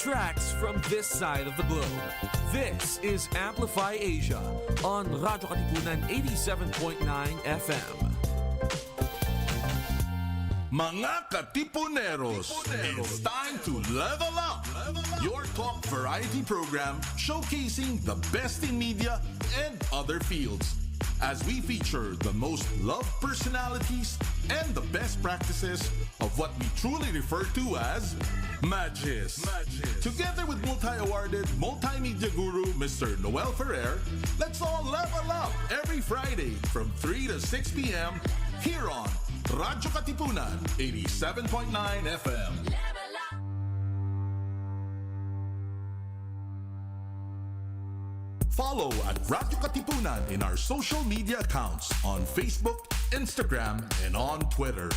tracks from this side of the globe. This is Amplify Asia on Radyo Katipunan 87.9 FM. Mga Katipuneros, it's time to level up. Your talk variety program showcasing the best in media and other fields. As we feature the most loved personalities and the best practices of what we truly refer to as Magis. Together with multi-awarded multimedia guru Mr. Noel Ferrer, let's all level up every Friday from 3 to 6 p.m. here on Radyo Katipunan 87.9 FM. Follow at Radyo Katipunan in our social media accounts on Facebook, Instagram, and on Twitter.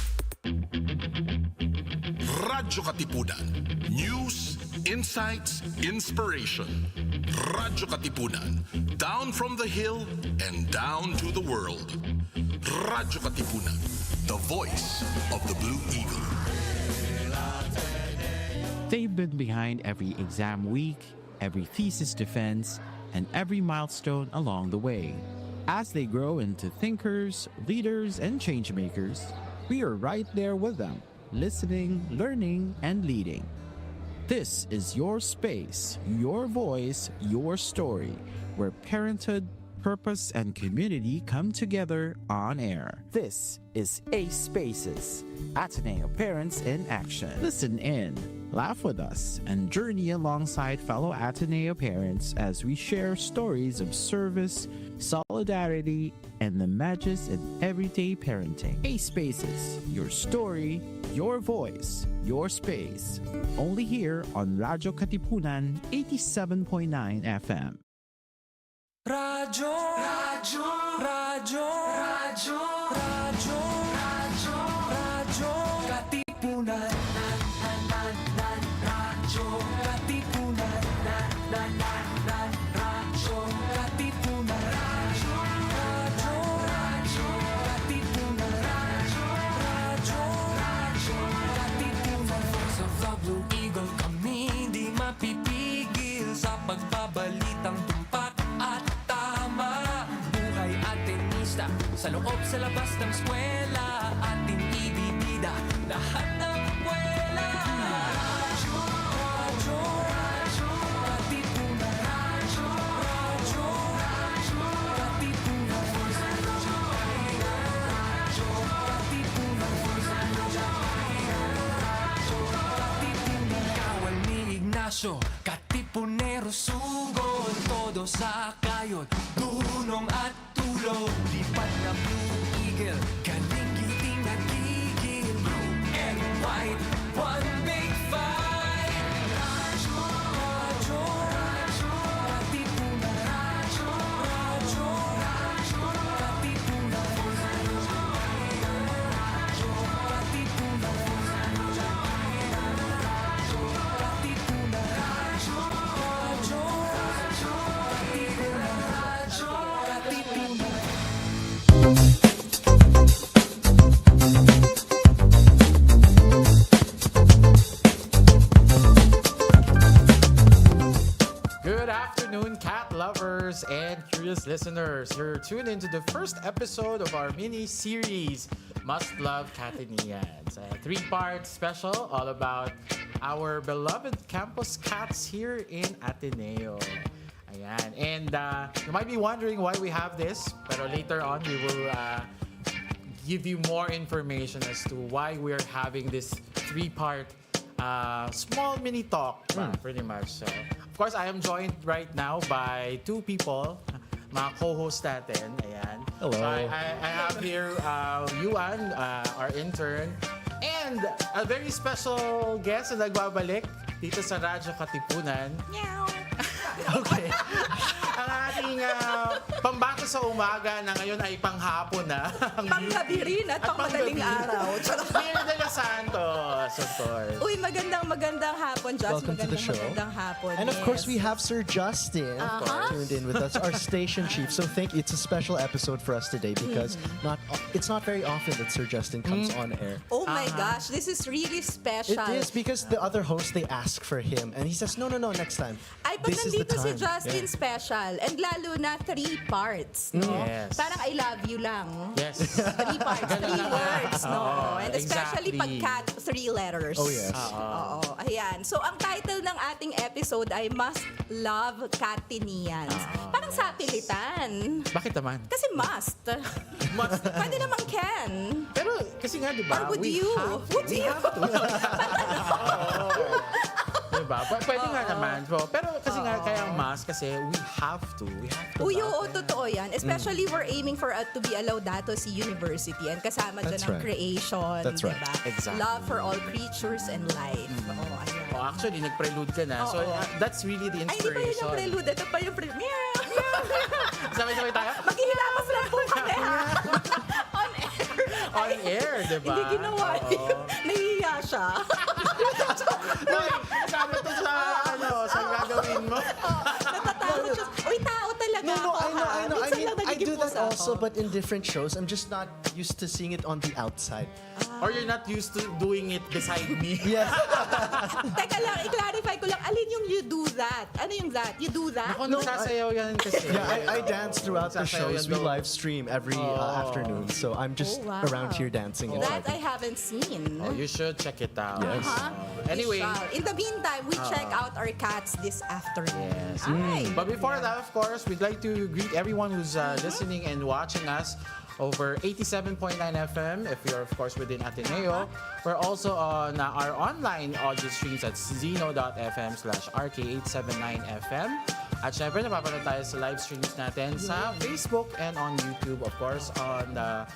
Radyo Katipunan. News, insights, inspiration. Radyo Katipunan. Down from the hill and down to the world. Radyo Katipunan. The voice of the Blue Eagle. They've been behind every exam week, every thesis defense, and every milestone along the way. As they grow into thinkers, leaders, and changemakers, we are right there with them, listening, learning, and leading. This is your space, your voice, your story, where parenthood, purpose, and community come together on air. This is Ace Spaces, Ateneo Parents in Action. Listen in, laugh with us, and journey alongside fellow Ateneo parents as we share stories of service, solidarity, and the magic in everyday parenting. Ace Spaces, your story, your voice, your space. Only here on Radyo Katipunan 87.9 FM. Radyo, Radyo, Radyo, Radyo, Radyo, Radyo, Radyo Katipunan. Radyo Katipunan. Radyo Katipunan. Radyo, Radyo, Radyo Katipunan. Radyo, Radyo Katipunan. Voice of the Blue Eagle, kami di mapipigil sa pagbabalitang tumpak at tama. Buhay atenista, sa loob sa labas ng eskwela, ating ibibida lahat ng kwela. Radyo, Radyo, Radyo Katipunan. Radyo, Radyo, Radyo Katipunan. Radyo Katipunan. Radyo Katipunan. Kawal ni Ignacio, Katipunero sugod, todo sa kayod, dunong at tulog. Lipat na Blue Eagle, galing giting nagigil. Blue and white, one big fight. Radyo, Radyo, Radyo Katipunan. Radyo, Radyo, Radyo Katipunan. Radyo Katipunan. Radyo Katipunan. Radyo, Radyo, Radyo Katipunan. Radyo Katipunan. Good afternoon, cat lovers and curious listeners. You're tuned into the first episode of our mini-series, Must Love Cat-eneans. A three-part special all about our beloved campus cats here in Ateneo. Ayan. And you might be wondering why we have this, pero later on we will give you more information as to why we're having this three-part small mini talk, pretty much. So, of course, I am joined right now by two people, mga co-host natin. Ayan. Hello. So I have here Yuan, our intern, and a very special guest na nagbabalik dito sa Radyo Katipunan. Meow. Okay. Ang ating pambato sa umaga na ngayon ay panghapon na. Panggabi rin at pangmadaling araw. Miriam de los Santos, of course. Uy, magandang hapon, Josh. Welcome to the show. Magandang hapon. And of course, we have Sir Justin tuned in with us, our station chief. So it's a special episode for us today because it's not very often that Sir Justin comes on air. Oh my gosh, this is really special. It is because the other hosts, they ask for him. And he says, no, next time. Ay, pag This is the nandito si time. Justin Yeah. special, and lalo na 3 parts, no? Yes. Parang I love you lang. Yes. 3 parts, 3 words, no? And especially exactly. pag cat, 3 letters. Oh, yes. Oo, ayan. So, ang title ng ating episode ay Must Love Cat-eneans. Parang sapilitan. Bakit naman? Kasi must. Pwede namang can. Pero kasi nga, di ba? Or would we you? have to. Would you? Diba? Pwede nga naman. Pero kasi nga, kaya ang mask kasi we have to. Uy, oo, totoo yan. Especially we're aiming for to be a Laudato Si University and kasama dyan That's ang right. creation. That's right. Diba? Exactly. Love for all creatures and life. Oo, ayan. Oh, actually, nag-prelude ka na. So, that's really the Ay, hindi pa yun inspiration. yung prelude. Ito pa yung prelude. Sabay-sabay tayo? Maghihilamos lang po kami, ha? On air. On air, di ba? Hindi ginawa niya. Nahihiya siya. Uy, sabi to sa gagawin mo. Natatakot siya. Uy, tao talaga No, ako, I know. ha? I Minsan mean, lang I nagiging do that pusa also, ako. but in different shows. I'm just not used to seeing it on the outside. Or you're not used to doing it beside me. Yes. Teka lang, i-clarify ko lang. Alin yung you do that? Ano yung that? You do that? Ako, nagsasayaw yan kasi. Yeah, I dance throughout the Sasayaw shows. yan We daw. live stream every afternoon. So I'm just Oh, wow. around here dancing. and That I vibing. haven't seen. Oh, you should check it out. Yes. Anyway. We shall. In the meantime, we check out our cats this afternoon. Yes. Ay. But before that, of course, we'd like to greet everyone who's listening and watching us over 87.9 FM if you're, of course, within Ateneo. We're also on our online audio streams at zeno.fm/RK879FM. At syempre, napapanood tayo sa live streams natin sa Facebook and on YouTube, of course, on the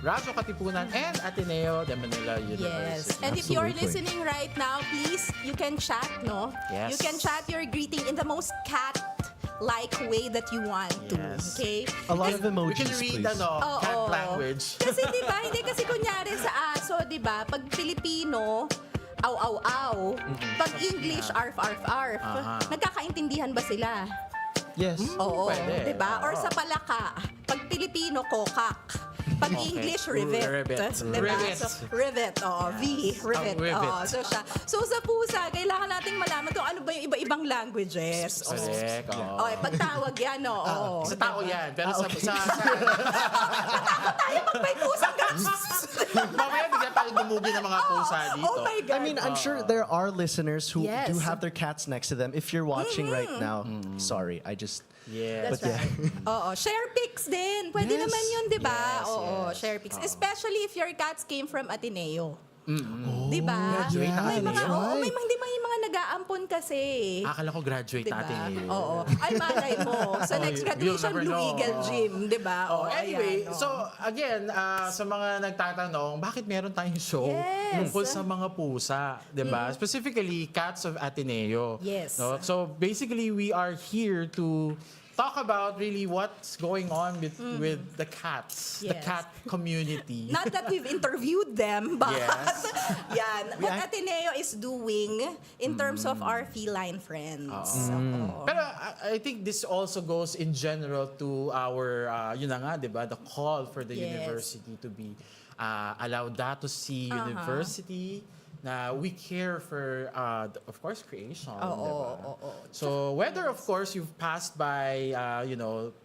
Radyo Katipunan and Ateneo de Manila Yes. University. And if you're Absolutely. listening right now, please, you can chat, no? Yes. You can chat your greeting in the most cat-like way that you want to. Yes. Okay? A lot of We emojis, can read please. cat Oo. language. Kasi di ba, hindi kasi kunyari sa aso, di ba, pag Filipino, aw, aw, aw. Pag English, arf, arf, arf. Nagkakaintindihan ba sila? Yes. Oo, Pwede. di ba? Or sa palaka, pag Pilipino, kokak. Pag English, rivet. Rivet. Diba? Rivet. So, rivet, rivet. Ang rivet. Oo, so siya. So sa pusa, kailangan nating malaman kung ano ba yung iba-ibang languages. Correct. Oo. Okay, pagtawag yan, oo. Sa tao yan. Pero sa Tayo pag may pusang mamaya bigla tayo dumugi ng mga pusa dito. Oh my God. I mean, I'm sure there are listeners who Yes. do have their cats next to them. If you're watching right now, sorry, I just... Yeah. That's But yeah. right. Oo, share pics din. Pwede Yes. naman yun, di ba? Yes, Oo, yes. share pics. Especially if your cats came from Ateneo. Di ba? Graduate na May mga, Ateneo. oo, may mga nag-aampon kasi. Akala ko graduate Diba? natin eh. Oo. Ay, malay mo. Sa next you'll graduation, never Blue know. Eagle Gym. Diba? Oh, Oo, anyway, ayan, oo. so again, sa mga nagtatanong, bakit meron tayong show Yes. tungkol sa mga pusa, 'di ba? Specifically, Cats of Ateneo. Yes. No? So basically, we are here to talk about really what's going on with the cats, the Yes. cat community. Not that we've interviewed them, but Yes. yan. What Ateneo is doing in terms of our feline friends. Oo. Pero I think this also goes in general to our, yun na nga, di ba, the call for the Yes. university to be a Laudato Si University na we care for, of course, creation. Oo. So whether, of course, you've passed by,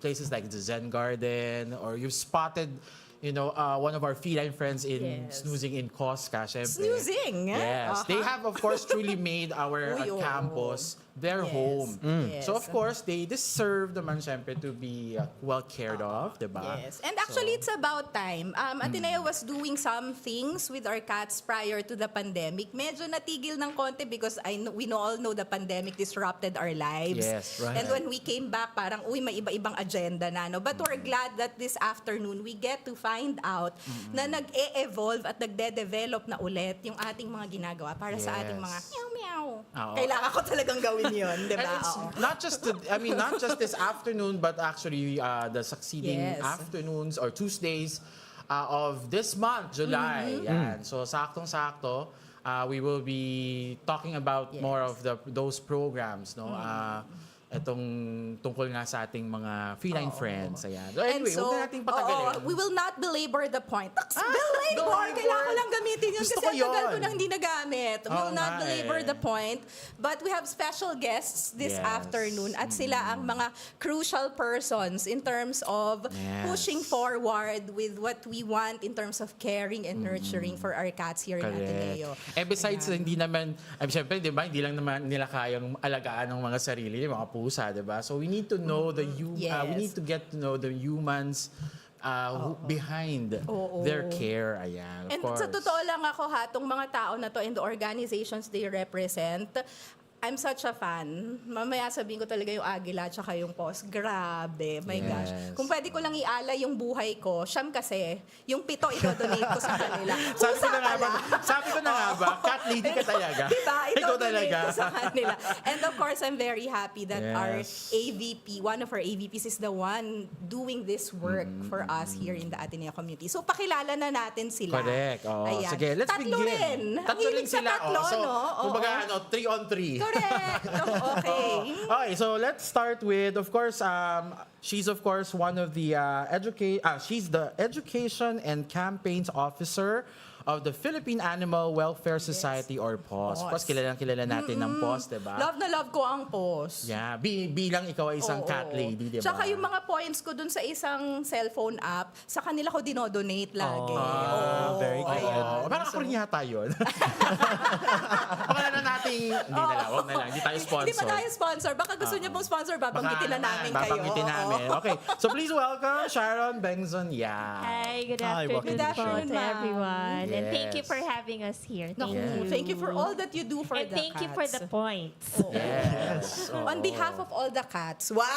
places like the Zen Garden or you've spotted, one of our feline friends in Yes. snoozing in Cosca, syempre. Snoozing? Yes. They have, of course, truly made our Uy, oo. campus their Yes. home. Yes. So, of course, they deserve naman, syempre, to be well cared of, diba? Yes. And actually, it's about time. Ateneo was doing some things with our cats prior to the pandemic. Medyo natigil ng konti because we all know the pandemic disrupted our lives. Yes, right. And when we came back, parang, may iba-ibang agenda na. No? But we're glad that this afternoon, we get to find out na nag-e-evolve at nagde-develop na ulit yung ating mga ginagawa para sa ating mga meow-meow. Kailangan ko talagang gawin yun, di ba? And it's not just this afternoon, but actually the succeeding afternoons or Tuesdays of this month, July. Yan. So, saktong-sakto, we will be talking about more of those programs, no? Itong tungkol nga sa ating mga feline friends. Ayan. So anyway, huwag na nating patagalin. We will not belabor the point. Belabor! Kailangan ko lang gamitin yun Gusto kasi ko ang tagal yun. ko nang hindi nagamit. We will not belabor the point. But we have special guests this afternoon at sila ang mga crucial persons in terms of pushing forward with what we want in terms of caring and nurturing for our cats here in Ateneo. Besides, hindi naman, syempre, di ba, hindi lang naman nila kayang alagaan ng mga sarili, mga pusa, di ba? So we need to know we need to get to know the humans behind their care. Ayan, of course. And sa totoo lang ako itong mga tao na to and the organizations they represent, I'm such a fan. Mamaya sabihin ko talaga yung agila tsaka yung pos. Grabe, my gosh. Kung pwede ko lang ialay yung buhay ko, siyam kasi, yung 7 ito-donate ko sa kanila. Sabi ko na nga ba, cat lady ka talaga. Diba? Ikaw Ito-donate talaga. ko sa kanila. And of course, I'm very happy that our AVP, one of our AVPs is the one doing this work for us here in the Ateneo community. So, pakilala na natin sila. Correct. Ayan. Sige, let's Tatlo begin. rin. Tatlo rin sila. Tatlo, So, no? kumbaga, 3 on 3. Correct. Okay. Okay, so let's start with, of course, she's of course one of the she's the Education and Campaigns Officer of the Philippine Animal Welfare Society or PAWS. PAWS, kilala natin ng PAWS, diba? Love na love ko ang PAWS. Yeah, bilang ikaw ay isang cat lady, diba? Tsaka yung mga points ko dun sa isang cellphone app, sa kanila ko dinodonate lagi. Very good. Parang ako rin yata yun. Baka na nating, wag na lang, hindi tayo sponsor. Hindi pa tayo sponsor. Baka gusto niyo pong sponsor, babanggitin na namin kayo. Babanggitin namin. Okay, so please welcome Sharon Bengzon. Yeah. Hi, good Hi, welcome afternoon, to the po show. to everyone. And thank you Yes. for having us here. Thank Naku, you. thank you for all that you do for And the thank you for cats. the points. Yes. On behalf of all the cats. Wow!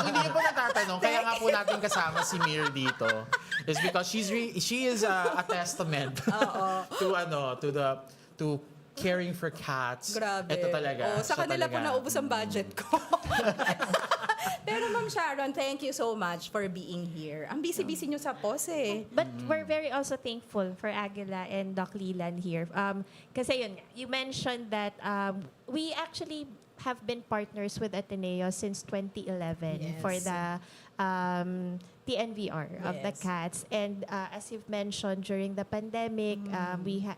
Hindi ko po natatanong, kaya nga po natin kasama si Mir dito is because she is a testament to caring for cats. Grabe. Ito talaga. Sa siya kanila po talaga. naubos ang budget ko. Pero Ma'am Sharon, thank you so much for being here. Ang busy-busy nyo sa POS eh. But we're very also thankful for Aguila and Doc Lilan here. Kasi yun, you mentioned that we actually have been partners with Ateneo since 2011 for the TNVR of the cats. And as you've mentioned, during the pandemic, we had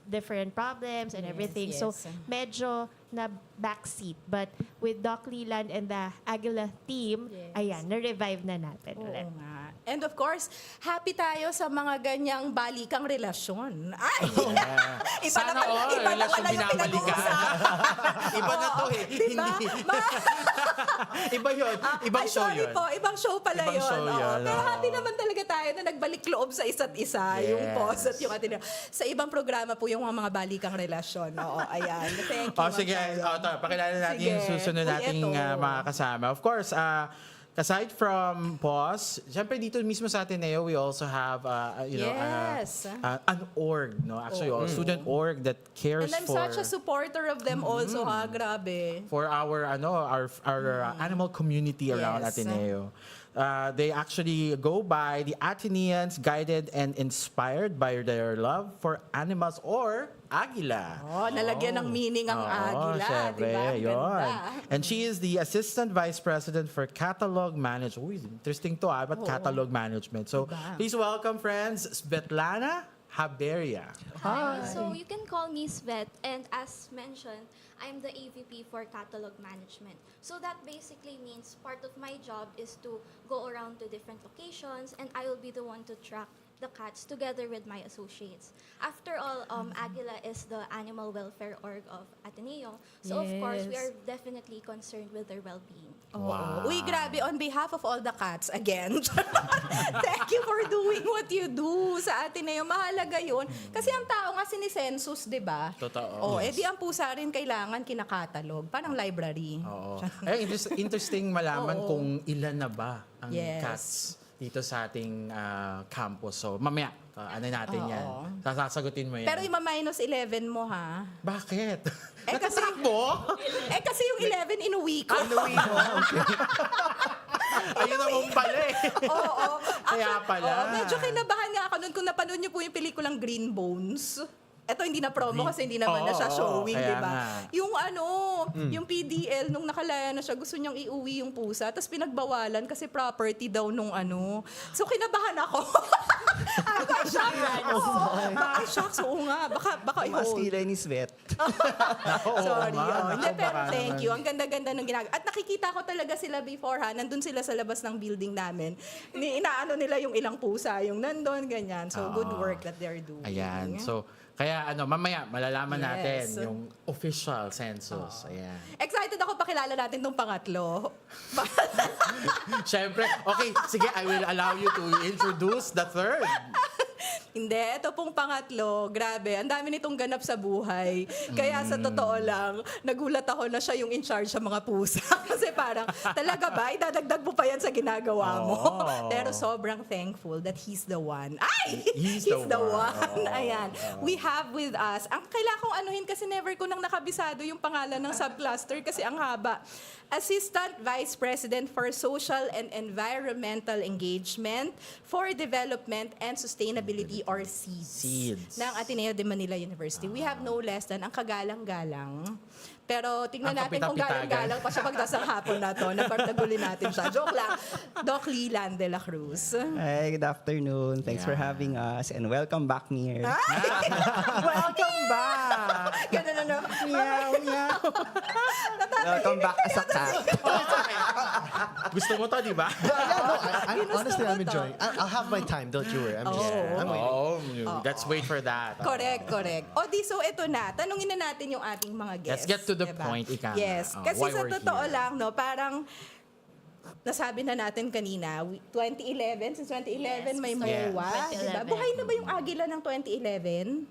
different problems and everything. So, medyo na backseat. But with Doc Lilan and the Aguila team, ayan, na-revive na natin ulit. Oo nga. And of course, happy tayo sa mga ganyang balikang relasyon. Ay! Iba Sana na pala, all, iba na relasyon pala yung binabalikan. pinag-uusapan. Iba na to eh. Diba? Iba yun. Ibang Ay, show sorry yun. po. Ibang show pala Ibang yun. show Oo. yun, Pero oo. happy naman talaga tayo na nagbalik loob sa isa't isa. Yung POS at yung atin. Sa ibang programa po yung mga balikang relasyon. Oo, ayan. Thank you. Oh, sige. Pakilala natin yung Sige. susunod Uy, nating eto. mga kasama. Of course, aside from PAWS, syempre dito mismo sa Ateneo, we also have an org, no? Actually, a student org that cares And I'm for such a supporter of them also, ha? Grabe. for our animal community around Yes. Ateneo. They actually go by the Cat-eneans, guided and inspired by their love for animals or Agila. Oh, nalagyan ng meaning ang agila, di syempre, ba? yun. Ganda. And she is the Assistant Vice President for Catalog Management. Uy, interesting to but Catalog Management. So, please welcome, friends, Svetlana Haberia. Hi. So you can call me Svet, and as mentioned, I'm the AVP for Catalog Management. So that basically means part of my job is to go around to different locations, and I will be the one to track the cats together with my associates. After all, Aguila is the animal welfare org of Ateneo. So of course, we are definitely concerned with their well-being. Wow. Uy, grabe. On behalf of all the cats, again, thank you for doing what you do sa Ateneo. Mahalaga yun. Kasi ang tao nga sinisensus, di ba? Totoo. Di ang pusa rin kailangan kinakatalog. Parang library. Oo. Interesting malaman kung ilan na ba ang cats dito sa ating campus. So, mamaya, ano natin yan. Sasagutin mo yan. Pero yung minus 11 mo, ha? Bakit? Kasi, kasi yung 11 inuwi ko. Ayun naman pala eh. Oo. Kaya pala. Medyo kinabahan nga ako nun kung napanood niyo po yung pelikulang Green Bones. Ito hindi na promo kasi hindi naman na siya showing, kaya di ba? nga. Yung yung PDL, nung nakalaya na siya, gusto niyang iuwi yung pusa, tapos pinagbawalan kasi property daw nung So kinabahan ako. Shock. Shocks, oo nga. Baka i-hold. Maskila ni Svet. Sorry. Hindi, pero baka thank you. Ang ganda-ganda ng ginagawa. At nakikita ko talaga sila before, nandun sila sa labas ng building namin. Inaano nila yung ilang pusa, yung nandun, ganyan. So, good work that they're doing. Ayan. So, kaya mamaya malalaman natin yung official census. Ayan. Excited ako pakilala natin tong pangatlo. Siyempre, okay, sige, I will allow you to introduce the third. Hindi, ito pong pangatlo, grabe, ang dami nitong ganap sa buhay. Kaya sa totoo lang, nagulat ako na siya yung in charge sa mga pusa. Kasi parang, talaga ba, idadagdag mo pa yan sa ginagawa mo? Pero sobrang thankful that he's the one. Ay! He's the one. Ayan. We have with us, ang kailangan kong anuhin kasi never ko nang nakabisado yung pangalan ng subcluster kasi ang haba. Assistant Vice President for Social and Environmental Engagement for Development and Sustainability or SEEDS ng Ateneo de Manila University. We have no less than ang kagalang-galang. Pero tingnan Ang natin kung kapita-pitagan. galang-galang pa siya pagdasang hapon na to. Napagtagulin natin siya. Joke lang. Doc Lilan de la Cruz. Hi, good afternoon. Thanks for having us and welcome back, Mir. Welcome back! Ganun na. Meow, meow. Welcome back as a cat. Gusto mo to, di ba? Honestly, I'm enjoying. I'll have my time. Don't you worry. I'm waiting. Let's wait for that. Correct. O di, so ito na. Tanungin na natin yung ating mga guests. Let's get to the diba? point, ika nga. Yes. Kasi Why sa we're totoo here. lang, parang nasabi na natin kanina, 2011, since 2011 may correct. MOA. 2011. Diba? Buhay na ba yung agila ng 2011?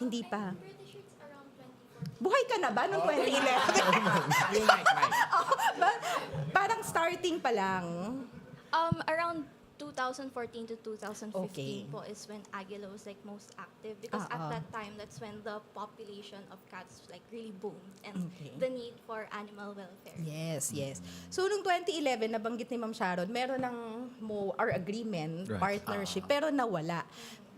Hindi pa. Pretty sure it's around 2014. Buhay ka na ba noong 2011? Yung mic. Parang starting pa lang. Around 2014 to 2015 Okay. po is when Aguila was like most active because at that time that's when the population of cats like really boomed and the need for animal welfare. Yes. So, noong 2011, nabanggit ni Ma'am Sharon, meron ng MOA agreement, partnership, pero nawala.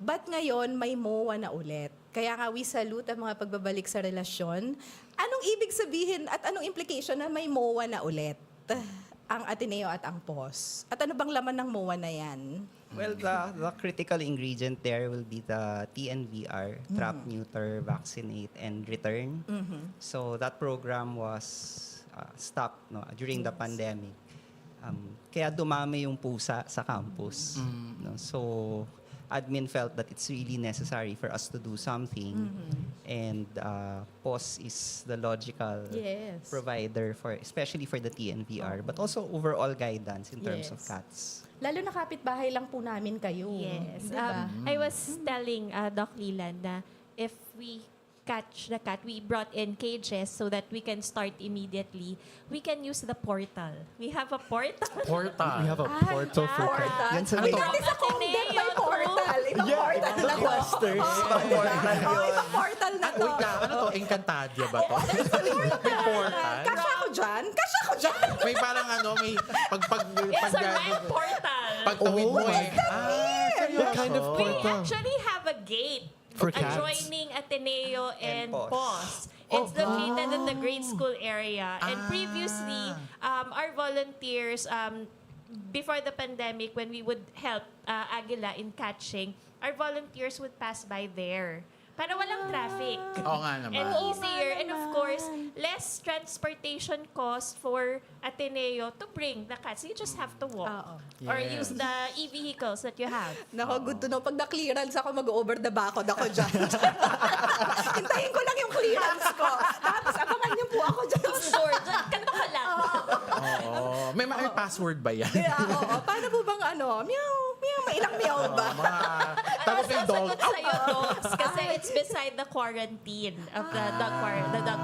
But ngayon, may MOA na ulit. Kaya nga, we salute ang mga pagbabalik sa relasyon. Anong ibig sabihin at anong implication na may MOA na ulit? Ang Ateneo at ang POS. At ano bang laman ng MOA na yan? Well, the critical ingredient there will be the TNVR, trap, neuter, vaccinate, and return. So that program was stopped during the pandemic. Kaya dumami yung pusa sa campus. So admin felt that it's really necessary for us to do something. And POS is the logical provider for, especially for the TNVR, but also overall guidance in terms of cats. Lalo na kapitbahay lang po namin kayo. Yes. Diba? I was telling Doc Lilan na if we catch the cat, we brought in cages so that we can start immediately. We can use the portal. We have a portal. Portal. We have a portal for portal. cats. Yan sa Uy, may dati sa Condet may portal. Ibang portal na to. Clusters. Ibang portal na to. Wait lang, ano to? Encantadia ba to? May portal? Kasya ko dyan. May parang may It's a red portal. pagtawid mo What kind of We portal? actually have a gate For cats? adjoining Ateneo and POS. POS. It's located in the grade school area. And previously, our volunteers, before the pandemic, when we would help Aguila in catching, our volunteers would pass by there. Para walang traffic. Oo nga naman. And easier. And of course, less transportation cost for Ateneo to bring the cats. You just have to walk. Or use the e-vehicles that you have. Nako, good to know. Pag na-clearance ako, mag-over the backod ako dyan. Hintayin ko lang yung clearance ko. Tapos abangan niyo po ako dyan. Sure. Kanto ka lang. Oo. May password ba yan? Oo. Paano po bang meow, may ilang meow ba? Tapos may dog. Sasagot sa'yo, dogs. Kasi it's beside the quarantine of the dog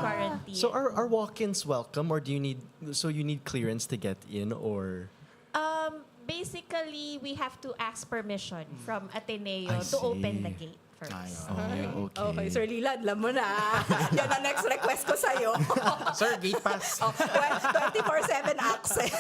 quarantine. So are walk-ins welcome, or do you need clearance to get in, or? Basically, we have to ask permission from Ateneo I to open see. the gate first. Okay, Sir Lila, alam mo na. Yan ang next request ko sa'yo. Sir, gate pass. 24/7 access.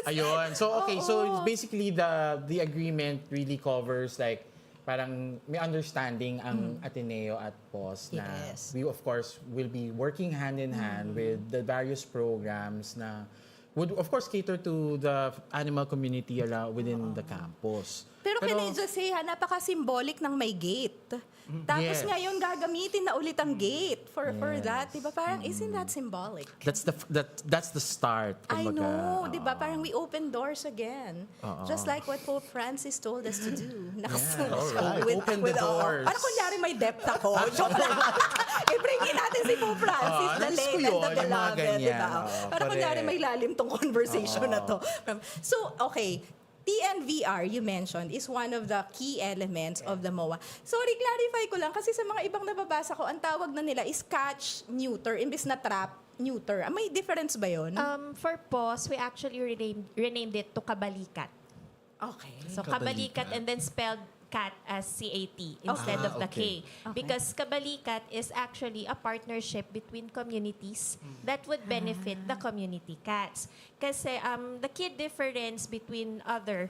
Ayun. So, okay. So, basically, the agreement really covers like parang may understanding ang Ateneo at POS na Yes. we, of course, will be working hand in hand with the various programs na would, of course, cater to the animal community within the campus. Pero can I just say, napaka-symbolic ng may gate. Tapos Yes. ngayon gagamitin na ulit ang gate for that. Diba? Parang, isn't that symbolic? That's the start. I kumbaga. know, di ba? Parang we open doors again. Just like what Pope Francis told us to do. Alright. Open the doors. Parang kunyari may depth ako. Joke lang. I-bring in natin si Pope Francis, the namiss ko late and yun, the yung mga beloved. ganyan. Diba? Oo, Parang kunyari correct. may lalim tong conversation na to. So, okay. TNVR, you mentioned, is one of the key elements of the MOA. Sorry, clarify ko lang, kasi sa mga ibang nababasa ko, ang tawag na nila is catch, neuter, imbis na trap, neuter. May difference ba yun? For POS, we actually renamed it to Kabalikat. Okay. So Kabalikat and then spelled cat as CAT instead of the K. Because Kabalikat is actually a partnership between communities that would benefit the community cats. Kasi the key difference between other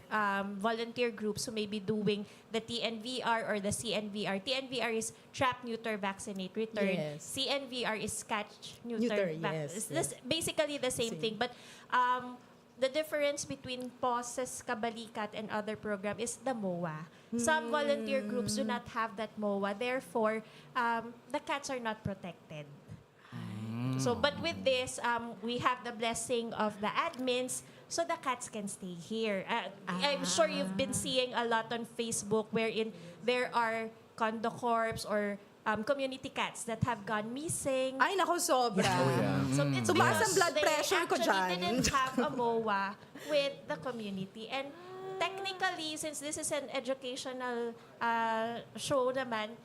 volunteer groups who may be doing the TNVR or the CNVR. TNVR is trap, neuter, vaccinate, return. Yes. CNVR is catch, Neuter, neuter, yes, It's basically the same thing. But the difference between POS's Kabalikat and other program is the MOA. Some volunteer groups do not have that MOA. Therefore, the cats are not protected. So, but with this, we have the blessing of the admins, so the cats can stay here. I'm sure you've been seeing a lot on Facebook wherein there are condo corps or community cats that have gone missing. Ay, naku, sobra. So it's Tumaas because ang blood they pressure ko actually dyan. didn't have a MOA with the community. And technically, since this is an educational show naman,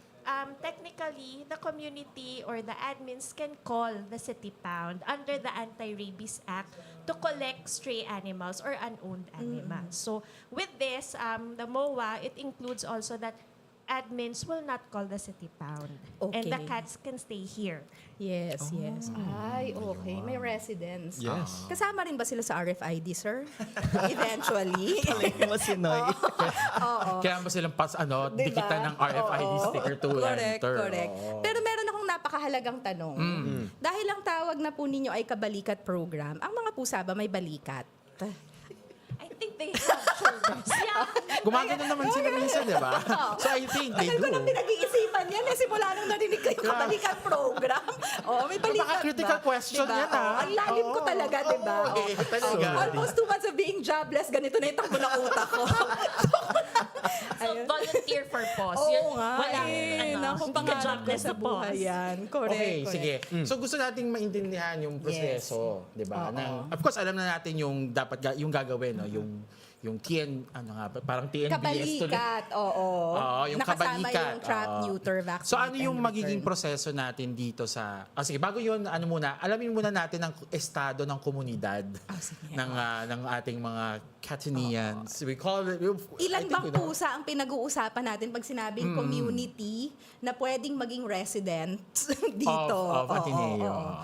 technically, the community or the admins can call the City Pound under the Anti-Rabies Act to collect stray animals or unowned animals. So with this, the MOA, it includes also that admins will not call the City Pound. And the Okay. cats can stay here. Yes, yes. Ay, okay. May residence. Yes. Kasama rin ba sila sa RFID, sir? Eventually. Palengke mo si Noy. Kaya ba silang Diba? dikitan ng RFID Oo. sticker to Correct, enter? correct. Oo. Pero meron akong napakahalagang tanong. Dahil ang tawag na po ninyo ay kabalikat program, ang mga pusa ba may balikat? I think they have children. Yeah. Gumagano naman sila minsan, di ba? So I think they Tagal ko do. nang pinag-iisipan yan simula nung narinig ko yung kabalikat program. May balikat ba? Napaka-critical question Diba? yan, ah. Ang lalim ko talaga, di ba? Okay, talaga. Almost 2 months of being jobless, ganito na yung takbo ng utak ko. So, volunteer for POS. Oo nga. Walang, Naku, hindi ka pangarap ko jobless sa sa buhay POS. yan. Correct. Okay, correct. sige. So gusto nating maintindihan yung proseso, 'di ba? Of course, alam na natin yung dapat yung gagawin, no, yung parang TNBS tuloy. Kabalikat, oo. Yung Nakasama kabalikat. yung trap, Oo. neuter, vaccinate, So ano yung and magiging return? proseso natin dito sa... sige, bago yun, alamin muna natin ang estado ng komunidad ng ating mga Cat-eneans. We call it... Ilan bang pusa ang pinag-uusapan natin pag sinabing community na pwedeng maging resident dito? Of Ateneo.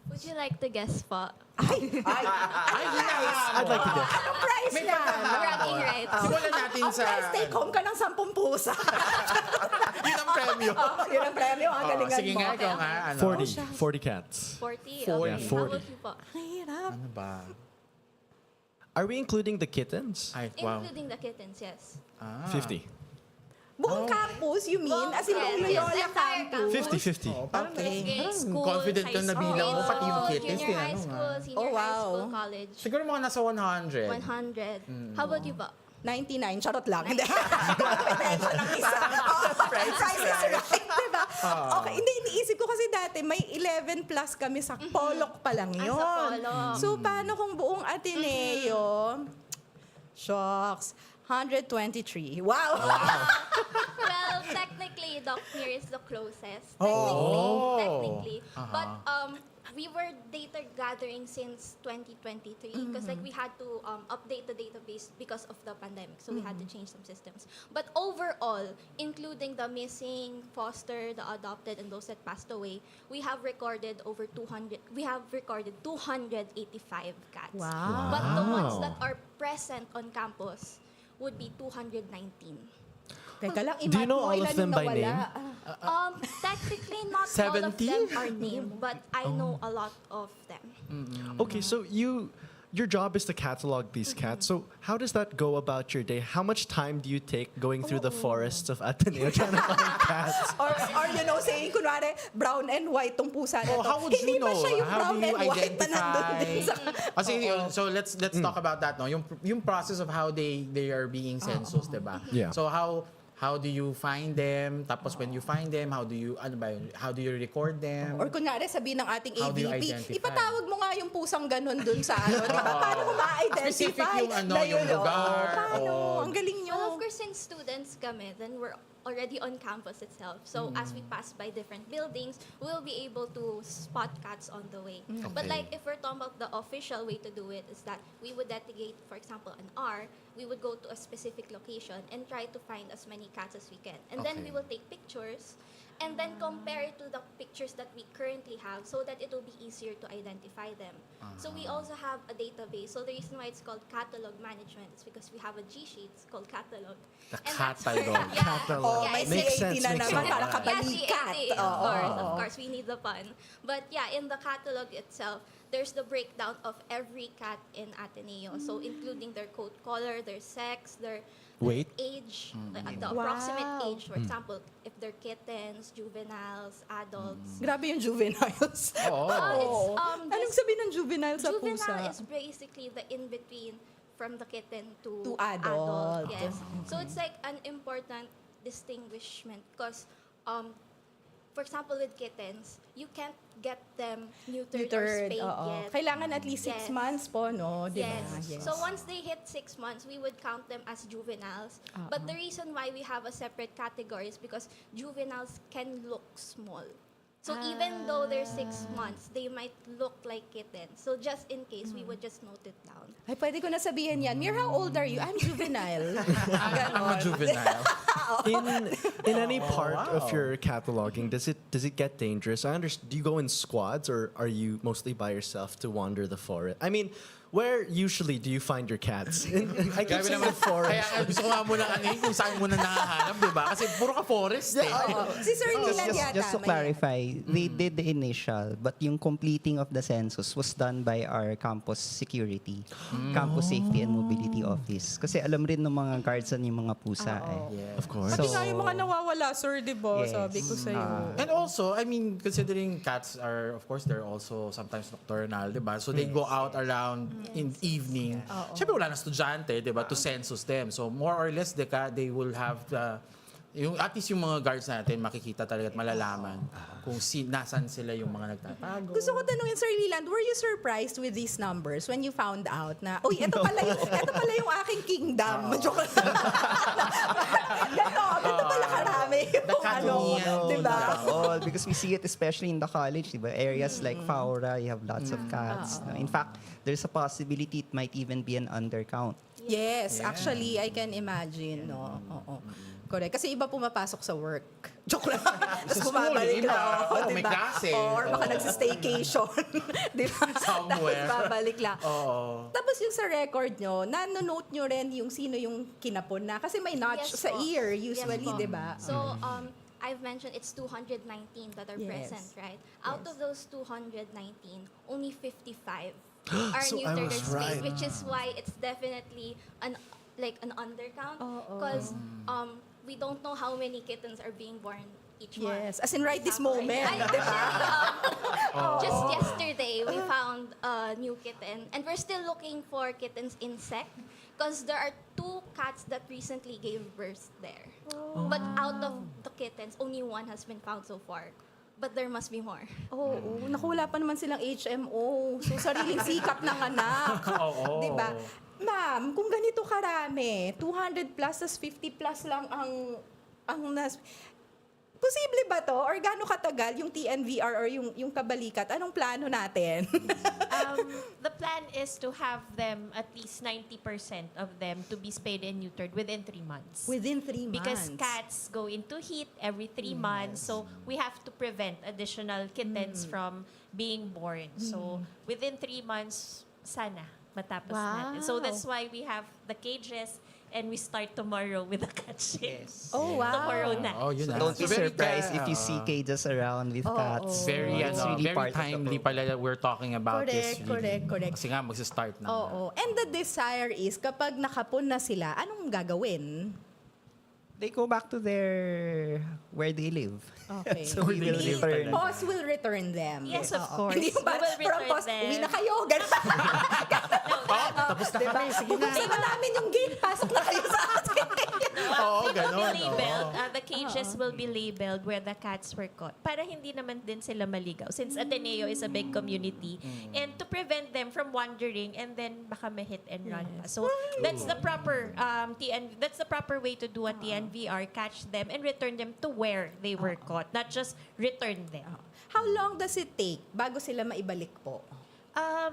Would you like to guess po? Ay, nice! I'd like to guess. Anong price May niyan? Bragging rights. Simulan natin Ang sa... price, take home ka ng 10 pusa. Yun ang premyo. Yun ang premyo, ang galingan Sige mo. nga, ikaw nga. 40 cats. 40? Yeah, Okay. 40. How about you po? Mahirap. Ano ba? Are we including the kittens? Ay, wow. Including the kittens, yes. 50. Buong campus, you mean? As in, buong Yes, Loyola entire campus? 50-50. Okay. Grade school, confident high kang nabilang school, mo, pati yung kittens, junior high tinanong, school, senior Oh, high wow. school, college. Siguro mga nasa 100. 100. How about you po? 99, charot lang. Hindi. Pinensyon ng isa. Price is right. Diba? Okay, hindi, iniisip ko kasi dati, may 11 plus kami sa Polok pa lang yun. sa Polok. So, paano kung buong Ateneo? Shocks. 123. Wow! Well, technically, Doc Mir is the closest. Oh. Technically. But we were data gathering since 2023 because like we had to update the database because of the pandemic, so we had to change some systems. But overall, including the missing, foster, the adopted, and those that passed away, we have recorded over 200. We have recorded 285 cats. Wow. But the ones that are present on campus would be 219. Teka lang, Do you know all of ilan them yung by name? nawala? Technically, not all 70? of them are named, but I know a lot of them. Okay, so your job is to catalog these cats. So how does that go about your day? How much time do you take going through the forests of Ateneo trying to find cats? Or saying, kunwari, brown and white tong pusa na to. How would Hindi you know? ba siya yung How brown do you and white na nandun identify? din sa... Kasi so let's talk about that, no? Yung process of how they are being census, 'di ba? Yeah. So how do you find them? Tapos when you find them, how do you record them? Or kunwari, sabihin ng ating How do you AVP, identify? ipatawag mo nga yung pusang ganun dun sa ano, di ba? Paano ko ma-identify? Specific yung ano, na yung yun, lugar, Paano? o- Ang galing nyo. Well, of course, since students kami, then we're already on campus itself. So as we pass by different buildings, we'll be able to spot cats on the way. But Okay. like if we're talking about the official way to do it is that we would dedicate, for example, an hour, we would go to a specific location and try to find as many cats as we can. And then we Okay. will take pictures and then compare it to the pictures that we currently have so that it will be easier to identify them. So we also have a database. So the reason why it's called catalog management is because we have a G sheet called catalog. The And that's catalog. where- yeah. Catalog. Oh, may Makes CAT sense, na makes naman, sense. para Yeah, kabalikat. CAT, of course, we need the pun. But yeah, in the catalog itself, there's the breakdown of every cat in Ateneo. So including their coat color, their sex, their Weight? age, the approximate Wow. age. For example, if they're kittens, juveniles, adults. Grabe yung juveniles. Oh. Anong sabihin ng juvenile sa Juvenile pusa? is basically the in-between from the kitten to, To adult. Yes. So it's like an important distinguishment because, for example, with kittens, you can't get them neutered or Neutered, spayed oo. yet. Kailangan at least 6 Yes. months po, no? Di ba? Yes. So once they hit 6 months, we would count them as juveniles. But the reason why we have a separate category is because juveniles can look small. So even though they're 6 months, they might look like kittens. So just in case, we would just note it down. Ay, pwede ko na sabihin yan. Mir, how old are you? I'm juvenile. I'm a juvenile. In any part of your cataloging, does it get dangerous? I understand. Do you go in squads or are you mostly by yourself to wander the forest? I mean, where usually do you find your cats? I keep saying the forest. Kaya gusto ko nga muna kung saan mo na nahahanap, di ba? Kasi puro ka forest eh. Si Sir Nilan yata. Just to may- clarify, they did the initial, but yung completing of the census was done by our campus security, campus safety and mobility office. Kasi alam rin ng mga guards yung mga pusa eh. Of course. Pati So- nga yung mga nawawala, sir, di ba? Yes. Sabi ko sa'yo. And also, I mean, considering cats are, of course, they're also sometimes nocturnal, di ba? So they go out around in evening. Siyempre wala na estudyante, di ba, to census them. So more or less, they will have at least yung mga guards natin makikita talaga at malalaman kung nasan sila yung mga nagtatago. Gusto ko tanungin, Sir Leland, were you surprised with these numbers when you found out na, uy, ito pala yung aking kingdom. Joke lang. Ganito pala karami yung Cat-eneans. di ba? All because we see it especially in the college, diba? Areas like Faura, you have lots of cats. No? In fact, there's a possibility it might even be an undercount. Yes, actually, I can imagine, no? Oo. Correct. Kasi iba pumapasok sa work. Joke lang. Tapos Sa school, bumabalik iba. na. Oo, may klase. Or baka Oo. nagsi-staycation. Di ba? Somewhere. Tapos babalik lang. Oo. Tapos yung sa record nyo, nanonote nyo rin yung sino yung kinapon na. Kasi may notch Yes sa po. ear Yes usually, po. di ba? So, I've mentioned it's 219 that are Yes. present, right? Out Yes. of those 219, only 55 are So I neutered or was spayed, right. which is why it's definitely an undercount because we don't know how many kittens are being born each month. Yes. As in right this moment. Ay, Di ba? actually, just yesterday, we found a new kitten. And we're still looking for kittens in sec because there are 2 cats that recently gave birth there. But out of the kittens, only 1 has been found so far. But there must be more. Oo. Naku, wala pa naman silang HMO. So, sariling sikap ng anak. Oo. Di ba? Ma'am, kung ganito karami, 200 plus, tas 50 plus lang ang Posible ba to? Or gaano katagal yung TNVR or yung kabalikat? Anong plano natin? The plan is to have them, at least 90% of them, to be spayed and neutered within 3 months. Within 3 months. Because cats go into heat every 3 months, so we have to prevent additional kittens from being born. So within 3 months, sana matapos natin. So that's why we have the cages, and we start tomorrow with the cat ships. Oh, wow. Tomorrow na. Oh, yun na. Don't be very surprised if you see cages around with cats. Very, It's really very part of the timely program. pala that we're talking about this. Correct. Kasi nga, magsa-start na. Oo. And the desire is, kapag nakapon na sila, anong gagawin? They go back to where they live. Okay. So we will return. Boss will return them. Yes, of Oo. course. Hindi ba? We will From return boss, them. uwi na kayo. Ganun. Tapos na kami, sige na. Bubuksan na namin yung gate. Pasok na kayo sa atin. They will ganon, be labeled. The cages will be labeled where the cats were caught. Para hindi naman din sila maligaw. Since Ateneo is a big community. And to prevent them from wandering and then baka may hit and run. So that's the proper that's the proper way to do a TNVR. Catch them and return them to where they were caught. Not just return them. How long does it take bago sila maibalik po?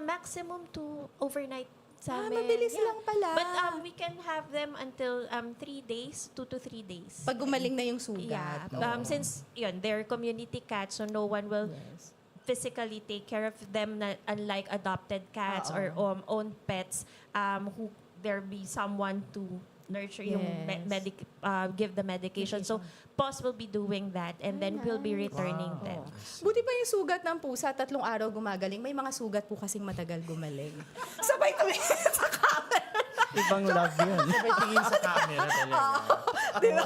Maximum to overnight sa amin. Mabilis lang pala. But we can have them until 3 days, 2 to 3 days. Pag gumaling na yung sugat. Yeah. Since yun, they're community cats, so no one will physically take care of them, unlike adopted cats or own pets, who there be someone to nurture yung give the medication. So POS will be doing that and then we'll be returning them. Buti pa yung sugat ng pusa, 3 araw gumagaling. May mga sugat po kasing matagal gumaling. Sabay tumingin sa camera. Ibang love yun. Sabay tingin sa camera talaga. Diba?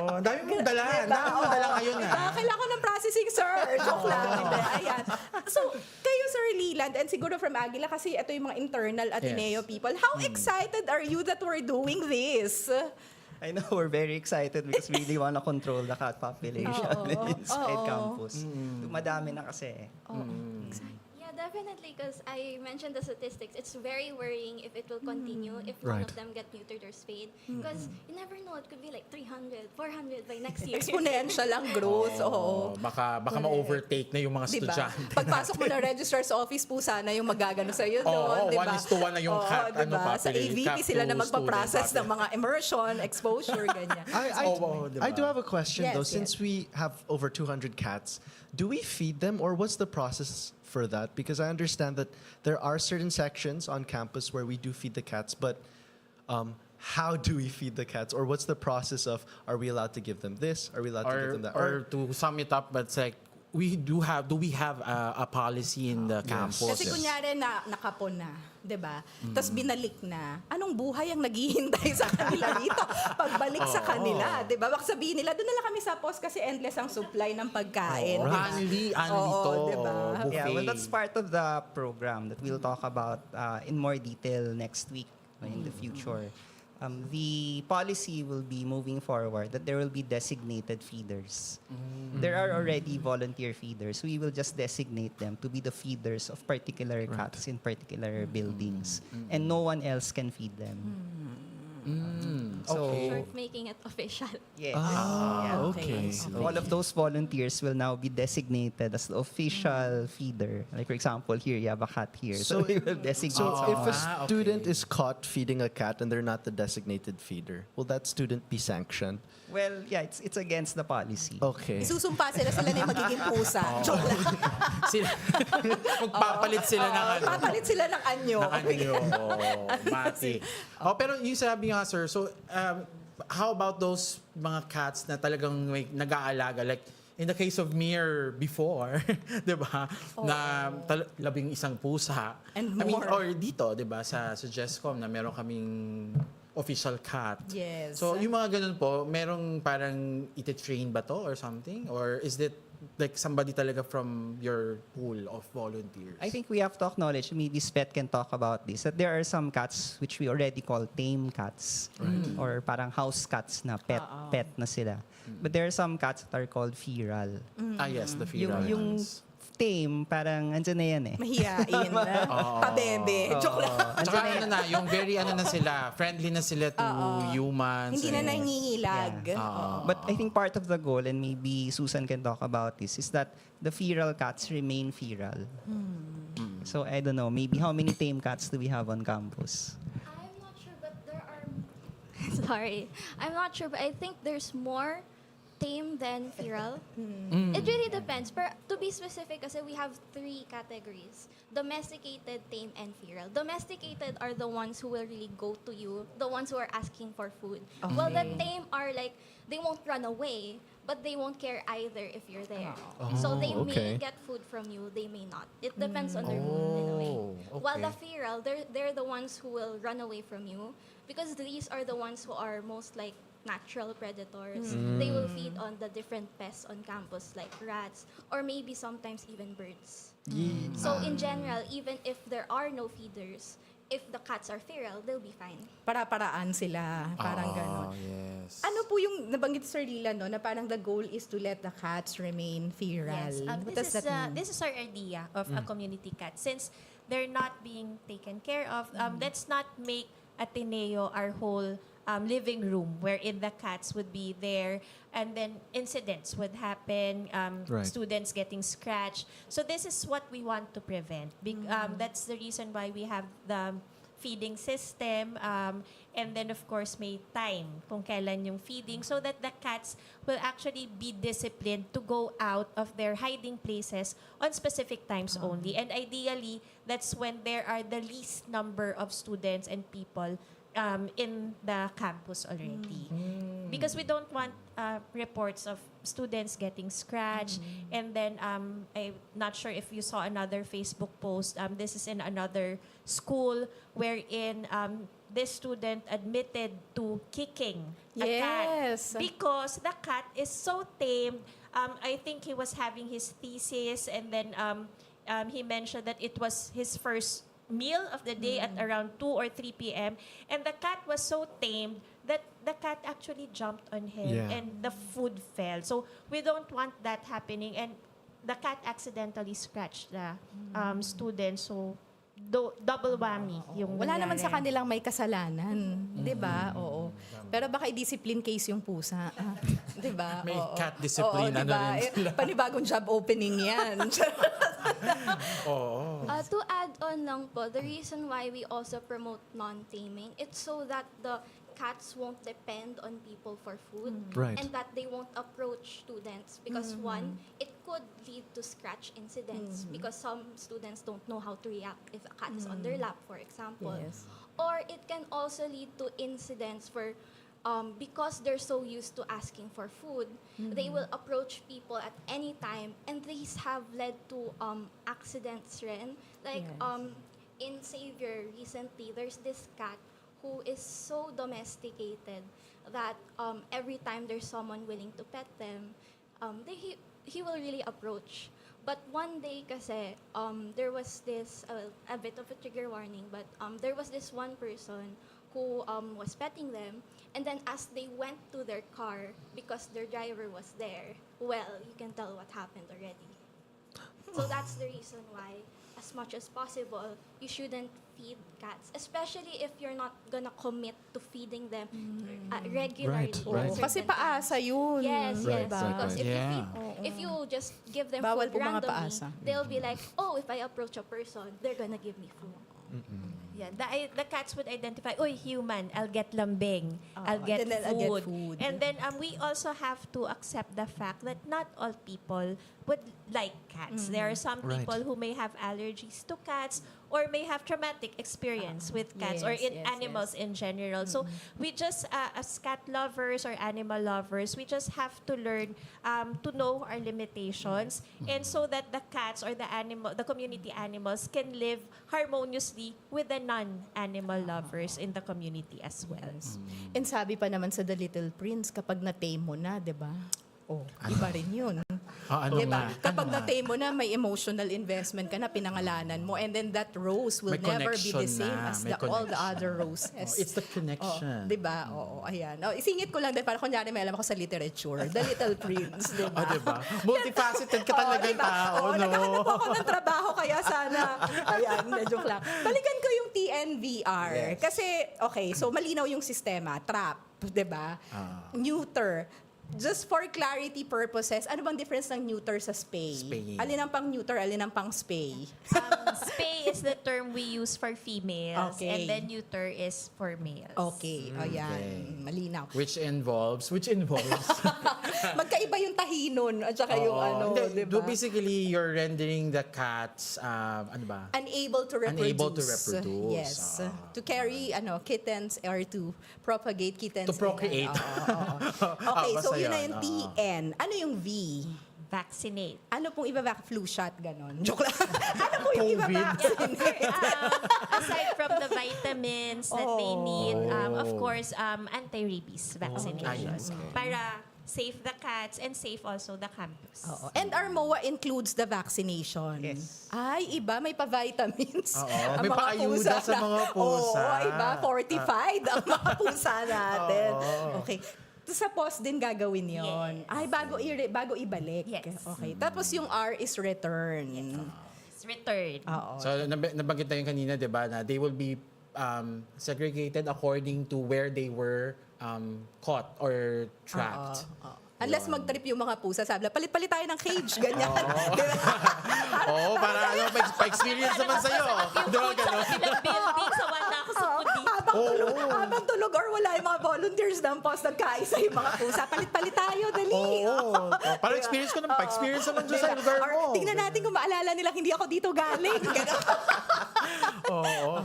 Oh, dami mong dala. Dami mong dala ngayon. Kailangan ko ng processing, sir. Joke lang. Hindi, ayan. So, kayo, Sir Leland, and siguro from Aguila, kasi ito yung mga internal Ateneo people, how excited are you that we're doing this? I know, we're very excited because we really want to control the cat population inside campus. Dumadami na kasi. Yeah, definitely, because I mentioned the statistics. It's very worrying if it will continue, if none of them get neutered or spayed. Because you never know, it could be like 300, 400 by next year. Exponential ang growth. Oo. Baka ma-overtake na yung mga Diba? estudyante. Pagpasok mo ng registrar's office po sana yung magagano sa'yo Oo, doon. Diba? 1:1 na yung cat, diba? Sa populate, AVP cat sila to na magpa-process student ng mga immersion, exposure, ganyan. I do have a question though. Yes, Since we have over 200 cats, do we feed them or what's the process for that? Because I understand that there are certain sections on campus where we do feed the cats, but how do we feed the cats? Or what's the process of, are we allowed to give them this? Are we allowed to give them that? Or to sum it up, but it's like, do we have a policy in the campus? Kasi kunyari na nakapon na, 'di ba? Tapos binalik na. Anong buhay ang naghihintay sa kanila dito? Pagbalik sa kanila, 'di ba? Baka sabihin nila, doon na lang kami sa post kasi endless ang supply ng pagkain. Anli to. Diba? Yeah, well, that's part of the program that we'll talk about in more detail next week in the future. The policy will be moving forward that there will be designated feeders. There are already volunteer feeders. We will just designate them to be the feeders of particular cats in particular buildings. And no one else can feed them. So, Short, making it official. yes. Okay. All of those volunteers will now be designated as the official feeder. Like, for example, here, you have a cat here. So, we will designate So if someone. a student is caught feeding a cat and they're not the designated feeder, will that student be sanctioned? Well, yeah, it's against the policy. Okay. Isusumpa sila na yung magiging pusa. Joke lang. Magpapalit sila ng ano. Papalit sila ng anyo. Mati. Pero yung sabi nga, sir, so how about those mga cats na talagang may nag-aalaga? Like, in the case of Mir before, di ba? Na 11 pusa. And I mean, more. or dito, di ba, sa GESCOM na meron kaming official cat. Yes. So, yung mga ganun po, merong parang iti-train ba to or something? Or is it like somebody talaga from your pool of volunteers? I think we have to acknowledge, maybe Spet can talk about this, that there are some cats which we already call tame cats. Or parang house cats na pet na sila. But there are some cats that are called feral. Yes, the feral Yung ones. tame, parang andyan na yan eh. Mahiyain na. Pabebe. Joke lang. Tsaka ano na, yung very ano na sila, friendly na sila to humans. Hindi na nangingilag. Yeah. But I think part of the goal, and maybe Susan can talk about this, is that the feral cats remain feral. So I don't know, maybe how many tame cats do we have on campus? I'm not sure, but there are. Sorry, I'm not sure, but I think there's more tame than feral. It really depends. But to be specific, kasi we have 3 categories: domesticated, tame, and feral. Domesticated are the ones who will really go to you, the ones who are asking for food. Well, the tame are like, they won't run away, but they won't care either if you're there. So they may get food from you, they may not. It depends on their mood in a way. While the feral, they're the ones who will run away from you, because these are the ones who are most like natural predators. They will feed on the different pests on campus like rats or maybe sometimes even birds. So in general, even if there are no feeders, if the cats are feral, they'll be fine. Para-paraan sila. Parang gano'n. Yes. Ano po yung nabanggit Sir Lila, no, na parang the goal is to let the cats remain feral? Yes, What does that mean? this is our idea of a community cat. Since they're not being taken care of, let's not make Ateneo our whole living room wherein the cats would be there, and then incidents would happen, students getting scratched. So this is what we want to prevent. That's the reason why we have the feeding system, and then of course may time kung kailan yung feeding, so that the cats will actually be disciplined to go out of their hiding places on specific times only. And ideally, that's when there are the least number of students and people in the campus already. Because we don't want reports of students getting scratched. And then, I'm not sure if you saw another Facebook post. This is in another school wherein this student admitted to kicking a cat. Because the cat is so tamed. I think he was having his thesis, and then he mentioned that it was his first meal of the day at around 2 or 3 p.m. And the cat was so tamed that the cat actually jumped on him and the food fell. So we don't want that happening. And the cat accidentally scratched the student. So double whammy yung Wala naman sa nangyari. kanilang may kasalanan. Di ba? Oo. Pero baka i-discipline case yung pusa. Di ba? May Oo. cat discipline, Oo, ano diba? rin sila. Panibagong job opening yan. To add on lang po, the reason why we also promote non-taming, it's so that the cats won't depend on people for food, and that they won't approach students, because one, it could lead to scratch incidents, because some students don't know how to react if a cat is on their lap, for example. Or it can also lead to incidents where because they're so used to asking for food, they will approach people at any time, and these have led to accidents rin. Like in Xavier recently, there's this cat who is so domesticated that every time there's someone willing to pet them, he will really approach. But one day kasi, there was this, a bit of a trigger warning, but there was this one person who was petting them, and then as they went to their car, because their driver was there, well, you can tell what happened already. So that's the reason why, as much as possible, you shouldn't feed cats, especially if you're not gonna commit to feeding them regularly. Oo. Kasi paasa yun. Yes, yes. Because if you feed, Oo. if you just give them Bawal food po mga randomly, paasa. they'll be like, oh, if I approach a person, they're gonna give me food. Yeah, the cats would identify, "Oy, human, I'll get lambing, I'll get then I'll get food." And then we also have to accept the fact that not all people would like cats. There are some people who may have allergies to cats or may have traumatic experience with cats or animals in general. So we just, as cat lovers or animal lovers, we just have to learn to know our limitations, and so that the cats or the community animals can live harmoniously with the non-animal lovers in the community as well. And sabi pa naman sa The Little Prince, kapag na-tame mo na, di ba? Oh, iba rin yun. Ano Diba? nga? Kapag na-tame mo na, may emotional investment ka na, pinangalanan mo, and then that rose will May never be the connection same na, as may all the connection. other roses. It's the connection. Diba? Oo, ayan. Isingit ko lang din, para kunyari may alam ako sa literature, The Little Prince, diba? Diba? Multifaceted ka talagang tao, no? Naghahanap po ako ng trabaho, kaya sana, ayan, medyo lang. Balikan ko yung TNVR. Yes. Kasi, okay, so malinaw yung sistema, trap, diba? Neuter. Just for clarity purposes, ano bang difference ng neuter sa spay? Spay. Alin ang pang neuter, alin ang pang spay? Spay is the term we use for females, Okay. and then neuter is for males. Okay, ayan, malinaw. Which involves? Magkaiba yung tahinon at saka yung ano, Hindi, diba? Basically, you're rendering the cats, ano ba? Unable to reproduce. Unable to reproduce. Yes. To carry kittens or to propagate kittens. To procreate. Okay, so basta yun na yun, yung TN. Ano yung V? Vaccinate. Ano pong iba flu shot ganon? Joke lang. Ano po yung iba vaccinate? Aside from the vitamins that they need, of course, anti-rabies vaccination. Para save the cats and save also the campus. Oo. And our MOA includes the vaccination. Yes. Ay, iba, may pa-vitamins. Oo, Ang may mga paayuda sa mga pusa. Oo, iba, fortified ang mga pusa natin. Okay. Sa post din gagawin yon. Yes. Ay, bago ibalik. Yes. Okay. Tapos yung R is return. It's returned. Oo. So, nabanggit tayo kanina, di ba, na they will be segregated according to where they were caught or trapped. Unless mag-trip yung mga pusa, sabi, palit-palit tayo ng cage, ganyan. Diba? Para pa-experience naman sa'yo. Di ba gano'n? Building sa wala ako sa kudi. Habang tulog or wala yung mga volunteers ng post, nagkaisa yung mga pusa, palit-palit tayo, dali. Para experience ko naman, pa-experience naman dyan sa lugar Or mo. tingnan natin kung maalala nilang hindi ako dito galing.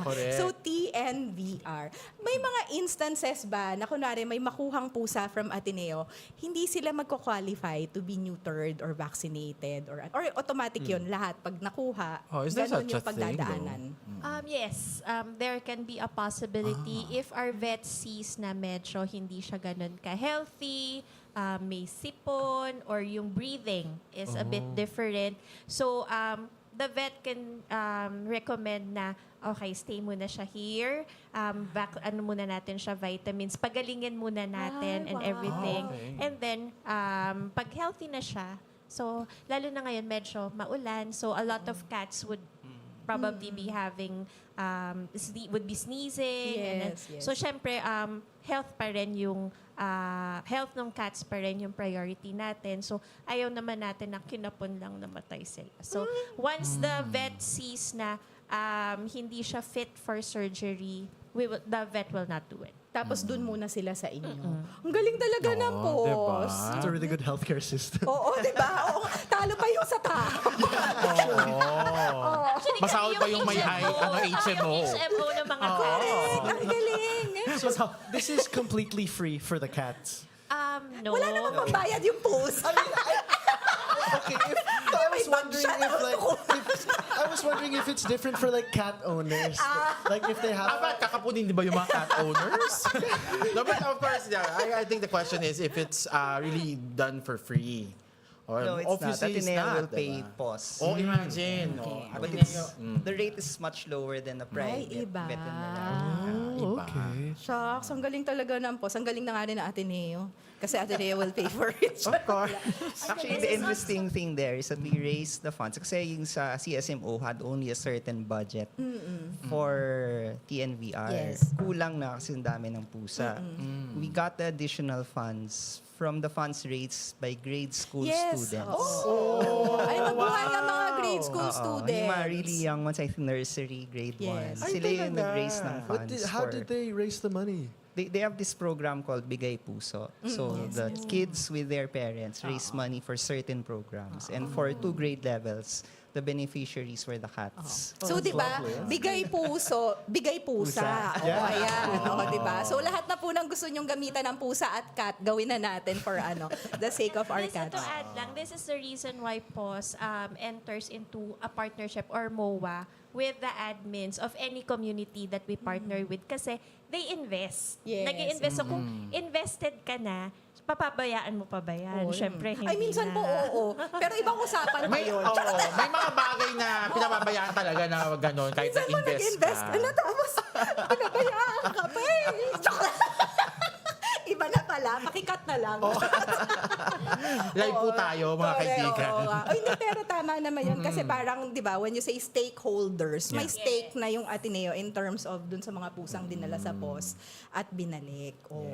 Correct. So, TNVR. May mga instances ba na kunwari may makuhang pusa from Ateneo, hindi sila magko-qualify to be neutered or vaccinated or automatic yun lahat pag nakuha. Is there ganun such yung a thing, pagdadaanan. Yes, there can be a possibility if our vet sees na medyo hindi siya ganun ka-healthy, may sipon, or yung breathing is a bit different. So, the vet can recommend na, okay, stay muna siya here, ano muna natin siya, vitamins, pagalingin muna natin and everything. Okay. And then, pag healthy na siya, so, lalo na ngayon, medyo maulan, so a lot of cats would probably be having, would be sneezing. And then, Yes. So, syempre, health pa rin yung, health ng cats pa rin yung priority natin. So, ayaw naman natin na kinapon lang namatay sila. So, once the vet sees na hindi siya fit for surgery, the vet will not do it. Tapos dun muna sila sa inyo. Ang galing talaga ng post. It's a really good healthcare system. Oo, di ba? Oo, talo pa yung sa tao. Actually, Masahol kami pa yung may HMO. Yung HMO ng mga cats. Ang galing. So this is completely free for the cats. No. Wala namang pambayad yung post. Okay, I was wondering if it's different for like cat owners. Like if they have Bakit kakapunin di ba yung mga cat owners? No, but of course, yeah, I think the question is if it's really done for free. Or No, it's not. obviously it's Ateneo not, will pay diba? POS. Oh, imagine. But the rate is much lower than a private iba. veterinary. okay. Shucks, ang galing talaga ng post. Ang galing na nga rin ng Ateneo. Kasi Ateneo will pay for it. Of course. Actually, the interesting thing there is that we raised the funds. Kasi yung sa CSMO had only a certain budget for TNVR. Yes. Kulang na kasi ang dami ng pusa. We got the additional funds from the funds raised by grade school students. Ay, mabuhay ang mga grade school students. Yung mga really young ones, I think nursery, grade Yes. 1. Sila yung nag-raise ng funds. How did they raise the money? They have this program called Bigay Puso. So the kids with their parents raise money for certain programs. And for 2 grade levels, the beneficiaries were the cats. So, di ba, bigay puso, bigay pusa. Oo, ayan. Oo, di ba? So, lahat na po ng gusto nyong gamitan ng pusa at cat, gawin na natin for the sake of our Listen, cats. to add lang, this is the reason why POS enters into a partnership or MOA with the admins of any community that we partner with kasi they invest. Yes. Nag-i-invest. So kung invested ka na, papabayaan mo pa ba yan? Siyempre, hindi Ay, minsan na. po, oo. Pero ibang usapan pa May, yun. may mga bagay na pinababayaan talaga na gano'n kahit Minsan mo nag-invest nag-invest ka. ka na, tapos pinabayaan ka pa eh. Joke lang. Iba na pala, pakikat na lang. Live po tayo, mga Correct, kaibigan. oo nga. Ay, hindi, pero tama naman yun. Kasi parang, di ba, when you say stakeholders, may stake na yung Ateneo in terms of dun sa mga pusang dinala sa POS at binalik. Oh.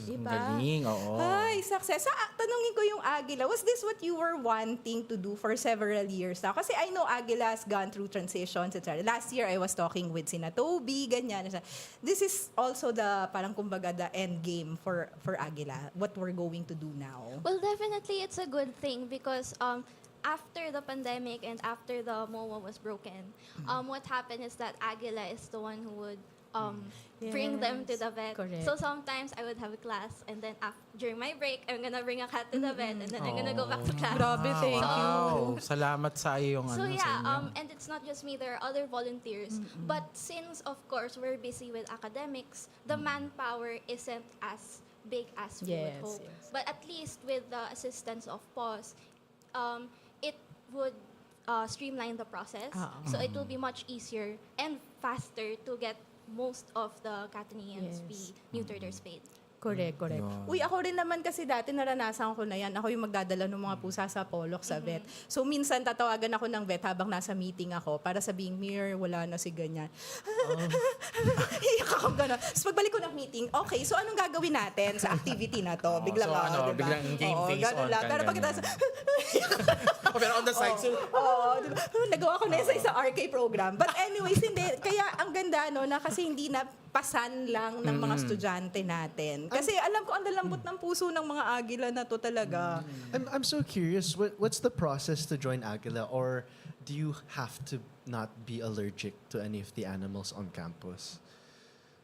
Diba? Galing, oo. Ay, success. Tanungin ko yung Aguila, was this what you were wanting to do for several years now? Kasi I know Aguila has gone through transitions, etc. Last year, I was talking with sina Toby, ganyan. This is also the, parang kumbaga, the end game for Aguila, what we're going to do now. Well, definitely it's a good thing because after the pandemic and after the MOA was broken, what happened is that Aguila is the one who would bring them to the vet. Correct. So sometimes I would have a class and then during my break, I'm gonna bring a cat to the vet and then I'm gonna go back to class. Grabe, thank Wow, salamat sa iyong So sa yeah, inyo. and it's not just me, there are other volunteers. But since, of course, we're busy with academics, the manpower isn't as big as we would Yes, hope. yes. But at least with the assistance of POS, it would streamline the process. So it will be much easier and faster to get most of the Cat-eneans be neutered or spayed. Correct. Uy, ako rin naman kasi dati naranasan ko na yan. Ako yung magdadala ng mga pusa sa Polok sa vet. So minsan tatawagan ako ng vet habang nasa meeting ako para sabihing, Mir, wala na si ganyan. Iyak ako gano'n. Tapos pagbalik ko ng meeting, okay, so anong gagawin natin sa activity na to? Biglang so diba? biglang game Oo, face ganun on lang. ka, Pero ganun. pagkatapos, Pero on the side, so, diba? Nagawa ko na yun sa isa RK program. But anyways, hindi. Kaya ang ganda, no, na kasi hindi na pasan lang ng mga estudyante natin. Kasi alam ko, ang lalambot ng puso ng mga Agila na to talaga. I'm so curious. What's the process to join Aguila, or do you have to not be allergic to any of the animals on campus?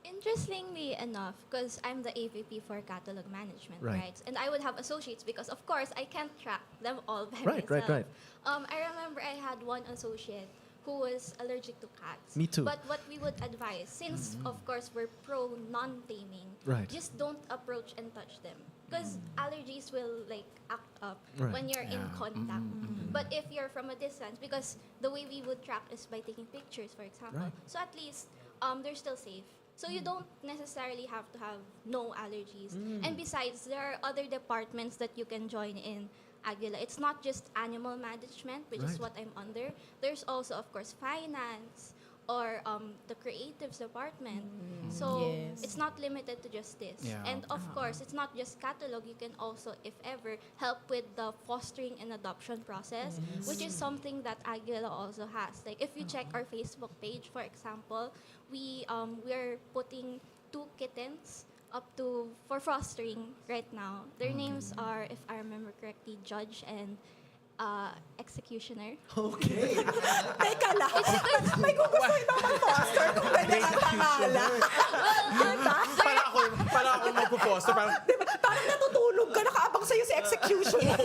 Interestingly enough, because I'm the AVP for catalog management, Right. right? And I would have associates because, of course, I can't track them all by Right. myself. I remember I had one associate who was allergic to cats. Me too. But what we would advise, since of course we're pro non-taming, Right. just don't approach and touch them. Because allergies will like act up Right. when you're in contact. But if you're from a distance, because the way we would track is by taking pictures, for example. Right. So at least they're still safe. So you don't necessarily have to have no allergies. And besides, there are other departments that you can join in Aguila. It's not just animal management, which is Right. what I'm under. There's also, of course, finance or the creatives department. So Yes. it's not limited to just this. Yeah. And of course, it's not just catalog. You can also, if ever, help with the fostering and adoption process, which is something that Aguila also has. Like if you check our Facebook page, for example, we're putting 2 kittens up to for fostering right now. Their names are, if I remember correctly, Judge and Executioner. Okay. Teka lang. May gugustuhin ba mag-foster kung ganyan ang pangalan? para ako magpo-foster, parang, Diba? Parang natutulog ka, nakaabang sa'yo si executioner.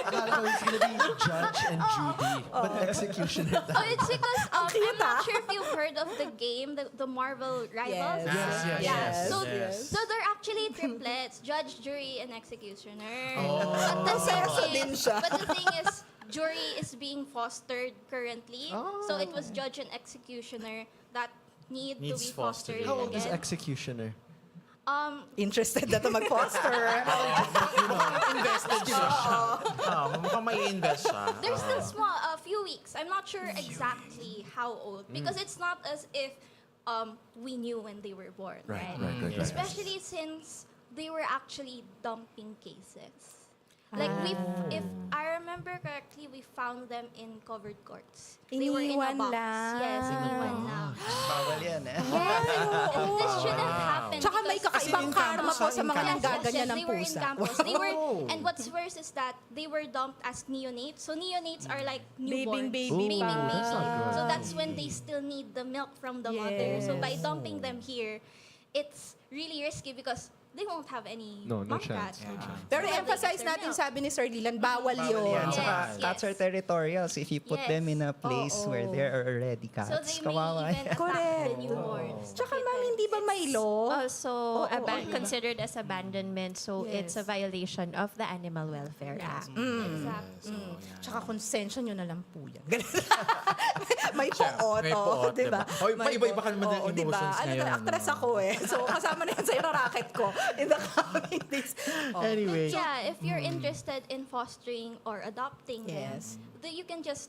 Akala ko it's gonna be Judge and Judy, but executioner. Oh, it's because cute, I'm not ah. sure if you've heard of the game, the Marvel Rivals. Yes. So they're actually triplets, judge, jury, and executioner. Proseso din siya. But the thing is, jury is being fostered currently. So it was judge and executioner that need to Needs be fostered fostering. How old is again. Executioner? Interested na to mag-foster. invested siya. Mukhang may invest siya. They're still small, a few weeks. I'm not sure exactly how old because it's not as if we knew when they were born, right? Especially since they were actually dumping cases. Like if I remember correctly, we found them in covered courts. They were in a Iniwan box. lang. Yes, iniwan lang. Bawal yan eh. And this shouldn't happen. Tsaka may because- kakaibang karma po sa mga nanggaganyan ng they were in pusa. campus. They were, and what's worse is that they were dumped as neonates. So neonates are like newborns. Baby pa. That's not good. So that's when they still need the milk from the mother. So by dumping them here, it's really risky because they won't have any No mom chance. cat. Pero Yeah, emphasize they get natin, their sabi ni Sir Lilan, bawal yun. Yan. Yes, Saka, yes. cats are territorial. So if you put Yes. them in a place where there are already milk. So cats, they kawawa may even yan. attack the newborns. Tsaka ma'am, hindi ba may law? Also considered as abandonment, so it's a violation of the Animal Welfare Act. Exactly. Tsaka konsensya nyo na lang po yan. May po-oto, May po-oto, di ba? diba? O, iba-iba ka naman ng Oo, di ba? emotions Ano ngayon, ka, actress no? ako eh. So, kasama na yan sa racket ko in the coming days. Anyway. Yeah, if you're interested in fostering or adopting Yes. them, you can just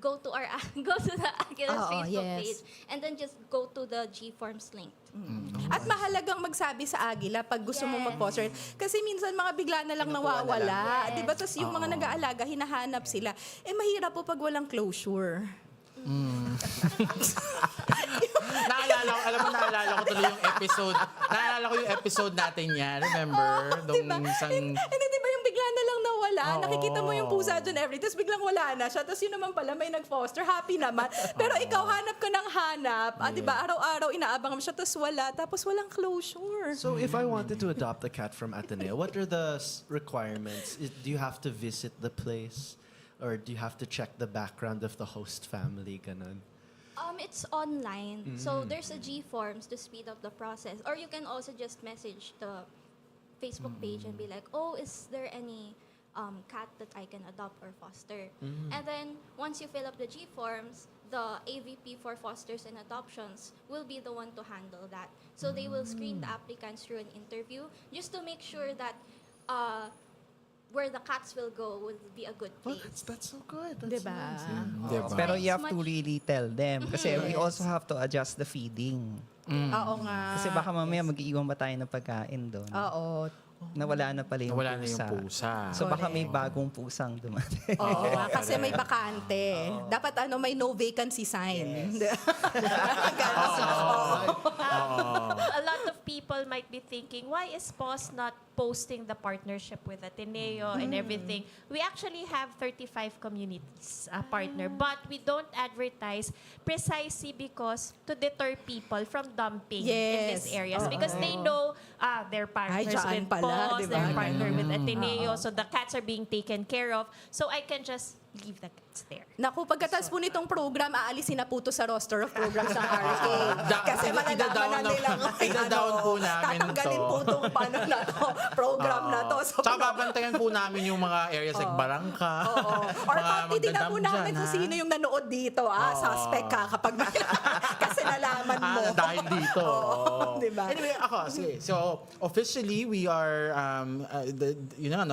go to our go to the Aguilas Facebook yes. page and then just go to the G-Forms link. At mahalagang magsabi sa Agila pag gusto mo Yes. mag-foster. Kasi minsan mga bigla na lang nawawala. Yes. Di ba? Tapos yung mga nag-aalaga, hinahanap sila. Eh, mahirap po pag walang closure. Naalala ko tuloy yung episode. Naalala ko yung episode natin yan. Remember? Diba? Isang... Hindi, di ba yung bigla na lang nawala? Oo. Nakikita mo yung pusa dyan tapos biglang wala na siya. Tapos yun naman pala, may nag-foster. Happy naman. Pero ikaw, hanap ka ng hanap. Di ba? Araw-araw, inaabang mo siya. Tapos wala. Tapos walang closure. So if I wanted to adopt a cat from Ateneo, what are the requirements? Do you have to visit the place? Or do you have to check the background of the host family? Ganon. It's online. So there's a G-Forms to speed up the process. Or you can also just message the Facebook page and be like, oh, is there any cat that I can adopt or foster? And then once you fill up the G-Forms, the AVP for fosters and adoptions will be the one to handle that. So they will screen the applicants through an interview just to make sure that where the cats will go will be a good Well, place. that's so good. That's Diba? nice. Diba? Pero you It's have to much- really tell them. Kasi we also have to adjust the feeding. Oo nga. Kasi baka mamaya mag-iiwan ba tayo ng pagkain doon? Oo. Nawala na pala yung Nawala na pusa. yung pusa. So baka may bagong pusang dumating. Oo, kasi may bakante. Dapat may no vacancy sign. A lot of people might be thinking, why is POS not posting the partnership with Ateneo and everything? We actually have 35 communities partner, but we don't advertise precisely because to deter people from dumping in these Yes. areas because they know they're partners dyan with pala, POS, diba? they're partner with Ateneo, so the cats are being taken care of. So I can just leave the cats there. Naku, pagkatas po nitong program, aalisin na po to sa roster of programs ng RK. Kasi malalaman na nila Ida-down po namin tatanggalin to. po itong program na to. So, Tsaka babantayan po namin yung mga areas like Barangka. Or mga titignan po magdadam namin dyan, kung ha? sino yung nanood dito. Suspect ka kapag kasi nalaman mo. Dahil dito. Diba? Anyway, ako, sige. So, officially, we are,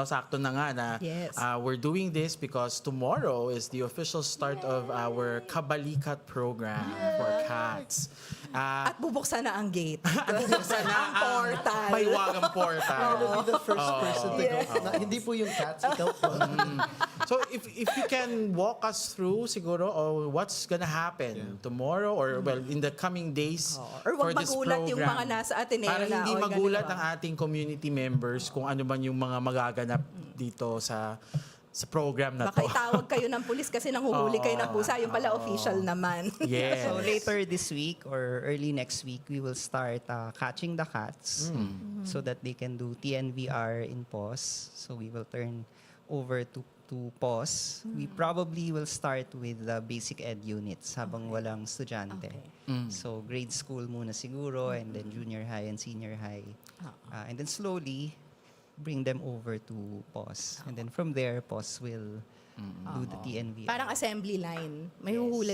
sakto na nga na Yes. we're doing this because tomorrow is the official start of our Kabalikat program for cats. At bubuksan na ang gate. Bubuksan na ang portal. Baywagang portal. Be the first person to go. Hindi po yung cats, ikaw po. So if you can walk us through siguro what's gonna happen tomorrow or well in the coming days Or for wag this magulat program. yung mga nasa Ateneo Para na, hindi "Oy, magulat ganito." ang ating community members kung ano man yung mga magaganap dito sa program na Baka to. itawag kayo ng pulis kasi nanghuhuli kayo ng pusa. Yung pala official naman. Yes. So later this week or early next week, we will start catching the cats so that they can do TNVR in POS. So we will turn over to POS. We probably will start with the basic ed units habang walang estudyante. So grade school muna siguro and then junior high and senior high. And then slowly bring them over to POS. And then from there, POS will do the TNVR. Parang assembly line. May huhuli.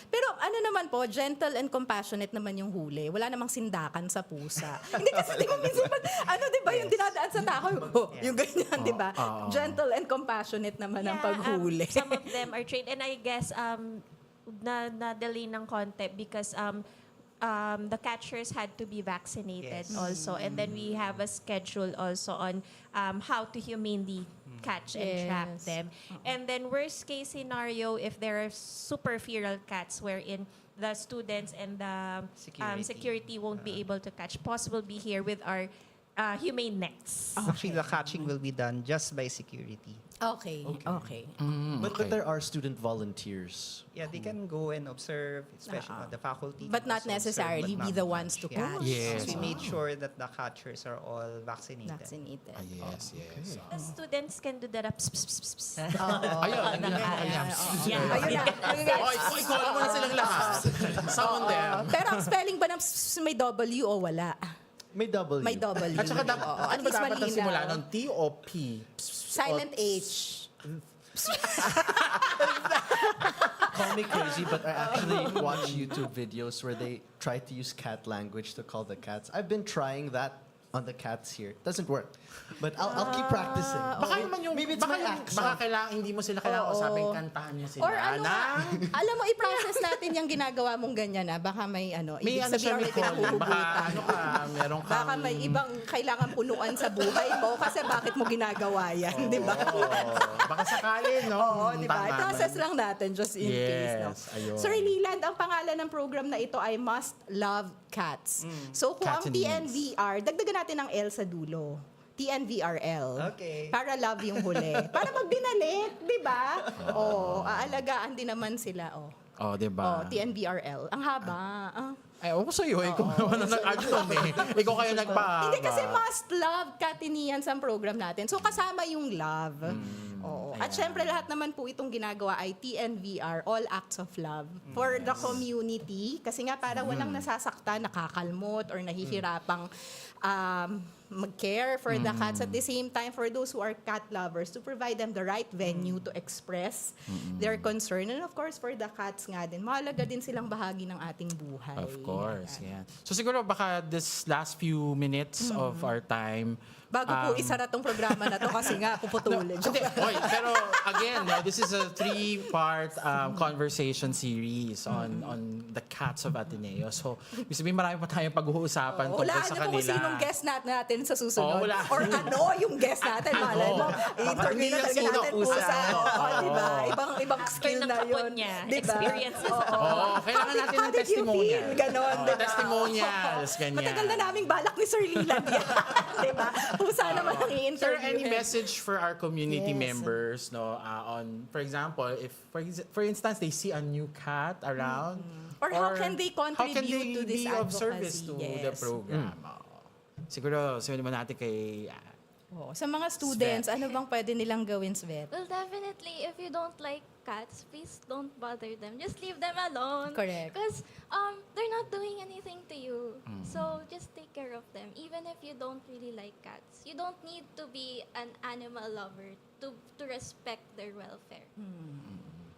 Pero ano naman po, gentle and compassionate naman yung huli. Wala namang sindakan sa pusa. Hindi kasi di ba minsan, di ba yung dinadaan sa tao, yung ganyan, di ba? Gentle and compassionate naman ang paghuli. Some of them are trained. And I guess, na-delay ng konti because the catchers had to be vaccinated also. And then we have a schedule also on how to humanely catch and trap them. And then worst case scenario, if there are super feral cats wherein the students and the security won't be able to catch, POS will be here with our humane nets. Actually, the catching will be done just by security. Okay. But there are student volunteers. Yeah, they can go and observe, especially the faculty. But can not also observe, necessarily but be not the ones to catch. catch. Yes. We made sure that the catchers are all vaccinated. Vaccinated. Yes. The students can do that. Ayun. Ayun na. Ikaw mo na silang lahat. Sound them. Pero ang spelling ba ng may W o wala? May W. May W. At saka dapat, Oo, ano at ba least dapat ang malinaw. simula nun? T o P? Silent H. Call me crazy, but I actually watch YouTube videos where they try to use cat language to call the cats. I've been trying that on the cats here. Doesn't work. But I'll keep practicing. Baka naman yung, Maybe it's my accent. baka kailangan, hindi mo sila kailangan usapin, kantahan niya sila. Or ano na? alam mo, i-process natin yung ginagawa mong ganyan na. Baka may May ibig ano siya, sabihin may may call. Baka pinahuhugutan. ano ka, meron kang... Baka may ibang kailangan punuan sa buhay mo kasi bakit mo ginagawa yan, di ba? Baka sakali, no? Oo, di ba? Tama I-process man. lang natin just in case. No? ayun. Sir Leland, ang pangalan ng program na ito ay Must Love Cats. So kung ang Cat-eneans. TNVR, dagdagan natin ang L sa dulo. TNVRL. Okay. Para love yung huli. Para magbinalik, di ba? Aalagaan din naman sila. Oh, di ba? TNVRL. Ang haba. Ay, ako sa'yo, ikaw naman ang nag-action eh. Ikaw kayo nagpa. Hindi kasi must love Cat-eneans ang program natin. So kasama yung love. At syempre lahat naman po itong ginagawa ay TNVR, all acts of love for the community. Kasi nga para walang nasasaktan, nakakalmot or nahihirapang mag-care for the cats. At the same time, for those who are cat lovers, to provide them the right venue to express their concern. And of course, for the cats nga din, mahalaga din silang bahagi ng ating buhay. Of course, yeah. So siguro baka this last few minutes of our time, Bago po isara tong programa na to kasi nga puputulin. Hindi, oy, pero again, no, this is a 3-part conversation series on the cats of Ateneo. So, ibig sabihin marami pa tayong pag-uusapan tungkol sa Wala, kanila. ano po sinong guest natin sa susunod? wala. Or ano yung guest natin? Malay mo, interview na talaga natin pusa. Di ba? Ibang skill na yun. niya, Di ba? experiences. Kailangan natin How ng did you testimonial. feel? Ganon, di ba? Testimonials, ganyan. Matagal na naming balak ni Sir Leland yan. Di ba? Pusa naman ang Sir, i-interview. any message for our community Yes. members, no? On, for example, if for instance they see a new cat around, Or how can they contribute to this be of service advocacy? to Yes. the program? Siguro, sabihin naman natin kay Sa mga students, ano bang pwede nilang gawin, Svet? Well, definitely, if you don't like cats, please don't bother them. Just leave them alone. Correct. Because they're not doing anything to you. So just take care of them. Even if you don't really like cats, you don't need to be an animal lover to respect their welfare.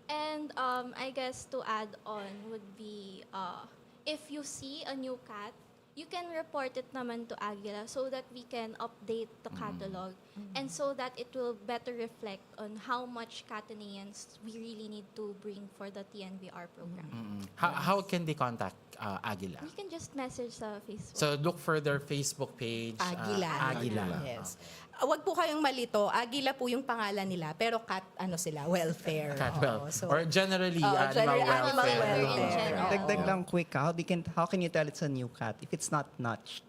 And I guess to add on would be if you see a new cat, you can report it naman to Aguila so that we can update the catalog and so that it will better reflect on how much Cat-eneans we really need to bring for the TNVR program. how can they contact Aguila? You can just message sa Facebook. So look for their Facebook page. Aguila. Yes. Wag po kayong malito. Aguila po yung pangalan nila, pero cat, sila, welfare. Cat Oo, or generally generally animal animal welfare. in general. Dagdag lang quick, how can you tell it's a new cat if it's not notched?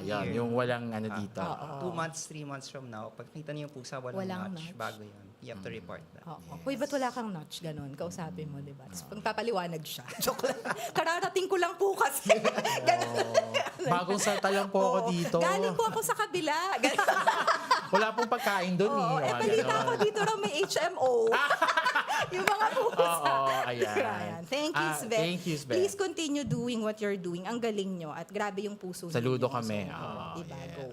Yan, yung walang dito. 2 months, 3 months from now, pag nakita niyo yung pusa, walang notch, notch. bago yun. You have to report that. Uy, ba't wala kang notch? Ganon. Kausapin mo, di ba? Tapos papaliwanag siya. Joke lang. Kararating ko lang po kasi. Bagong salta lang po ako dito. Galing po ako sa kabila. Ganon. Wala pong pagkain doon Balita ko dito raw may HMO. Yung mga pusa. Ayan. Thank you, Svet. Thank you, Svet. Please continue doing what you're doing. Ang galing nyo. At grabe yung puso Saludo ninyo. kami. Diba? Go.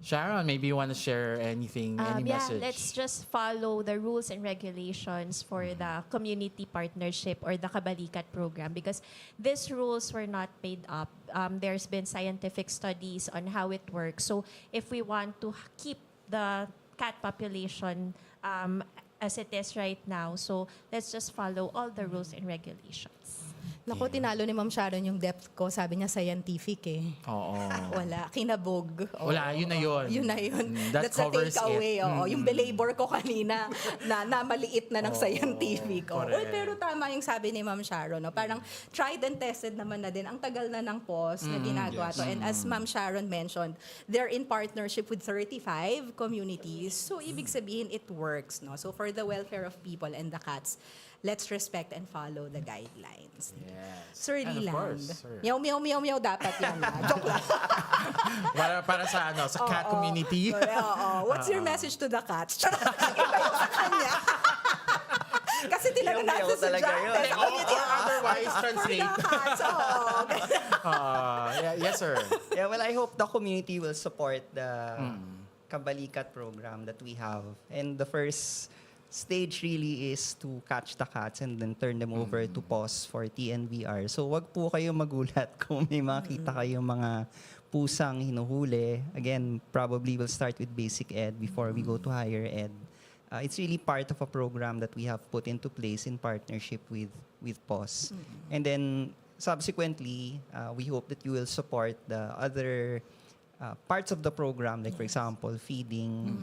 Sharon, maybe you want to share anything, any message? Let's just follow the rules and regulations for the community partnership or the Kabalikat program because these rules were not made up. There's been scientific studies on how it works. So if we want to keep the cat population as it is right now, so let's just follow all the rules and regulations. Naku, tinalo ni Ma'am Sharon yung depth ko. Sabi niya scientific eh. Oo. Wala, kinabog. Oo. Wala, yun na yun. Yun na yun. That That's the covers takeaway. it. Oo. Yung belabor ko kanina na maliit na ng scientific. Oo. correct. Uy, pero tama yung sabi ni Ma'am Sharon. No? Parang tried and tested naman na din. Ang tagal na ng pause na ginagawa to. And as Ma'am Sharon mentioned, they're in partnership with 35 communities. So, ibig sabihin, it works. No? So, for the welfare of people and the cats, let's respect and follow the guidelines. Yes. Sir And of Leland. course, sir. Meow, meow, meow, meow, dapat yan. Joke lang. para sa sa cat community. Oo. What's your message to the cats? Iba yung sa kanya. Kasi tinanong Meow, meow natin sa talaga Jack. yun. Or otherwise, translate. For the cats, oo. Yes, sir. Yeah, well, I hope the community will support the Kabalikat program that we have. And the first stage really is to catch the cats and then turn them over to POS for TNVR. So wag po kayo magulat kung may makita kayong mga pusang hinuhuli. Again, probably we'll start with basic ed before we go to higher ed. It's really part of a program that we have put into place in partnership with POS. And then subsequently, we hope that you will support the other parts of the program, like for example, feeding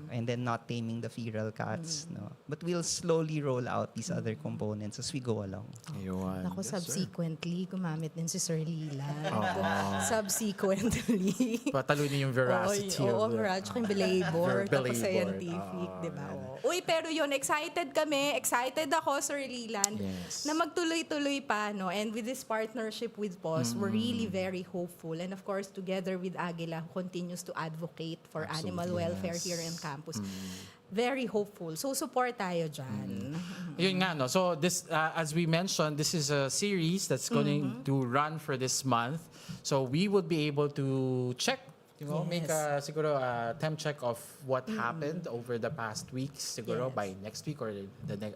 and then not taming the feral cats. No? But we'll slowly roll out these other components as we go along. Ayun. Ako, subsequently, gumamit din si Sir Leland. Subsequently. Patalunin yung veracity. Oo, of the- Mirage, yung belabor, tapos belabor. scientific, di ba? Uy, pero yun, excited kami. Excited ako, Sir Leland, Yes. na magtuloy-tuloy pa, no? And with this partnership with POS, we're really very hopeful. And of course, together with Aguila, who continues to advocate for animal welfare here in campus. Very hopeful. So, support tayo dyan. Yun nga, no? So, this, as we mentioned, this is a series that's going to run for this month. So, we would be able to check, make a siguro temp check of what happened over the past weeks, siguro by next week or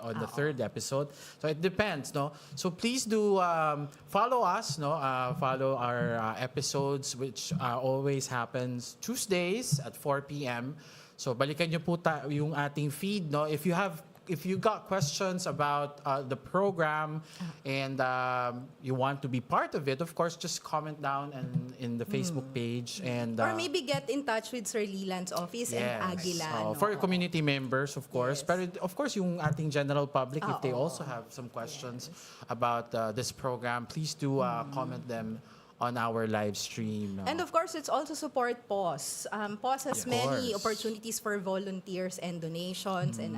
on the third episode. So, it depends, no? So, please do follow us, no? Follow our episodes, which always happens Tuesdays at 4 p.m. So balikan niyo po yung ating feed, no? If you got questions about the program and you want to be part of it, of course, just comment down and in the Facebook page and Or maybe get in touch with Sir Leland's office and Aguila. No? for community members, of course. Yes. Pero of course, yung ating general public, if they also have some questions about this program, please do comment them on our live stream. No? And of course, it's also support POS. POS has many opportunities for volunteers and donations and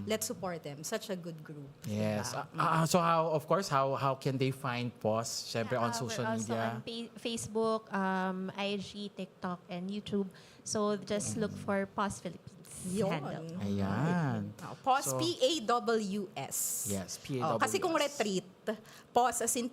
let's support them. Such a good group. Yes. So how can they find POS? Siyempre on social we're also media. on Facebook, IG, TikTok, and YouTube. So just look for POS Philippines handle. Ayan. POS, So- P-A-W-S. Yes, P-A-W-S. Kasi kung retreat, POS as in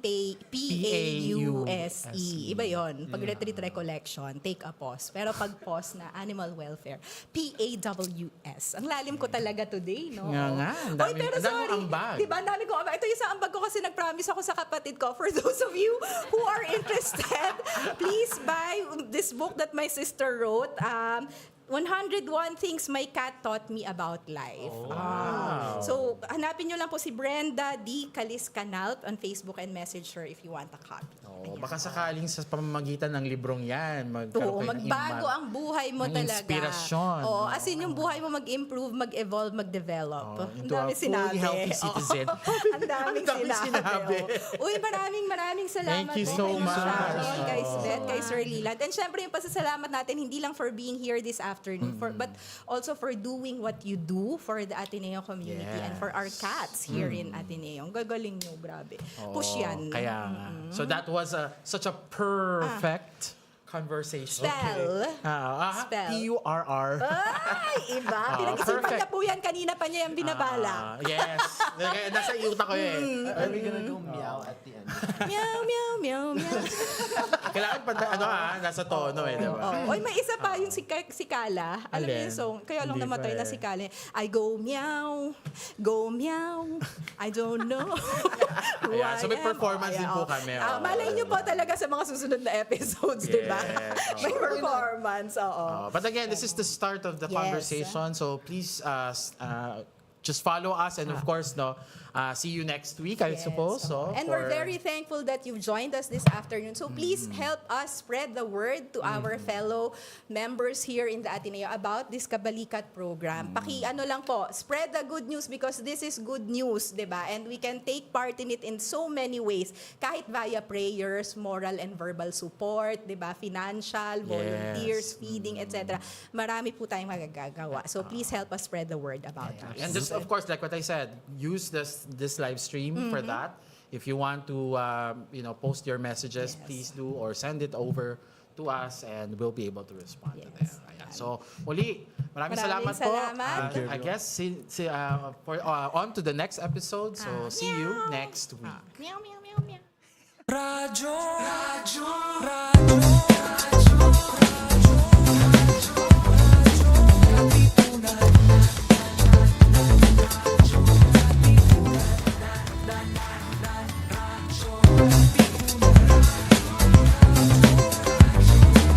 P-A-U-S-E. Iba yon. Pag retreat recollection, take a pause. Pero pag pause na animal welfare, P-A-W-S. Ang lalim ko talaga today, no? Nga nga, ang Oy, dami- pero ang dami sorry. mong ambag. Diba, ang dami ko ambag. Ito yung sa ambag ko kasi nag-promise ako sa kapatid ko. For those of you who are interested, please buy this book that my sister wrote. 101 Things My Cat Taught Me About Life. So, hanapin nyo lang po si Brenda D. Calis-Canalp on Facebook and message her if you want a copy. Baka sakaling sa pamamagitan ng librong yan, Oo, magbago ang buhay mo ng talaga. inspirasyon. Oo, as in yung buhay mo mag-improve, mag-evolve, mag-develop. Ang into a dami fully sinabi. healthy citizen. Ang daming sinabi. Uy, maraming salamat. Thank you po so kay Miss much. Sharon, kay Svet, kay Sir Leland. And syempre, yung pasasalamat natin, hindi lang for being here this afternoon, but also for doing what you do for the Ateneo community and for our cats here in Ateneo. Ang gagaling nyo, grabe. Push yan. Kaya nga. So that was such a perfect conversation. Spell. Spell. P-U-R-R. Ay, iba. Pinag-isipan perfect. niya po yan. Kanina pa niya yung binabala. Yes. Nasa iyuta ko eh. Are we gonna go meow at the end? Meow, meow, meow, meow. Kailangan pa, nasa tono eh, di ba? Oy, may isa pa yung si Kala. Alam mo Alin? yung song? Kaya lang Hindi namatay pa na eh. si Kala. I go meow, I don't know. who Ayan, so may I am. performance din po kami. Malay niyo po talaga sa mga susunod na episodes, di ba? Yes. May performance, But again, this is the start of the Yes. conversation. So please just follow us. And of course, see you next week, I suppose. So, And we're very thankful that you've joined us this afternoon. So please help us spread the word to our fellow members here in the Ateneo about this Kabalikat program. Lang po, spread the good news because this is good news, di ba? And we can take part in it in so many ways. Kahit via prayers, moral and verbal support, di ba? Financial, volunteers, feeding, etc. Marami po tayong magagagawa. So please help us spread the word about us. And just, of course, like what I said, use this live stream for that. If you want to, post your messages, please do, or send it over to us, and we'll be able to respond to them. Ayan. So, muli, maraming salamat po. I guess on to the next episode. So, see you next week. Meow, meow, meow, meow. Radyo.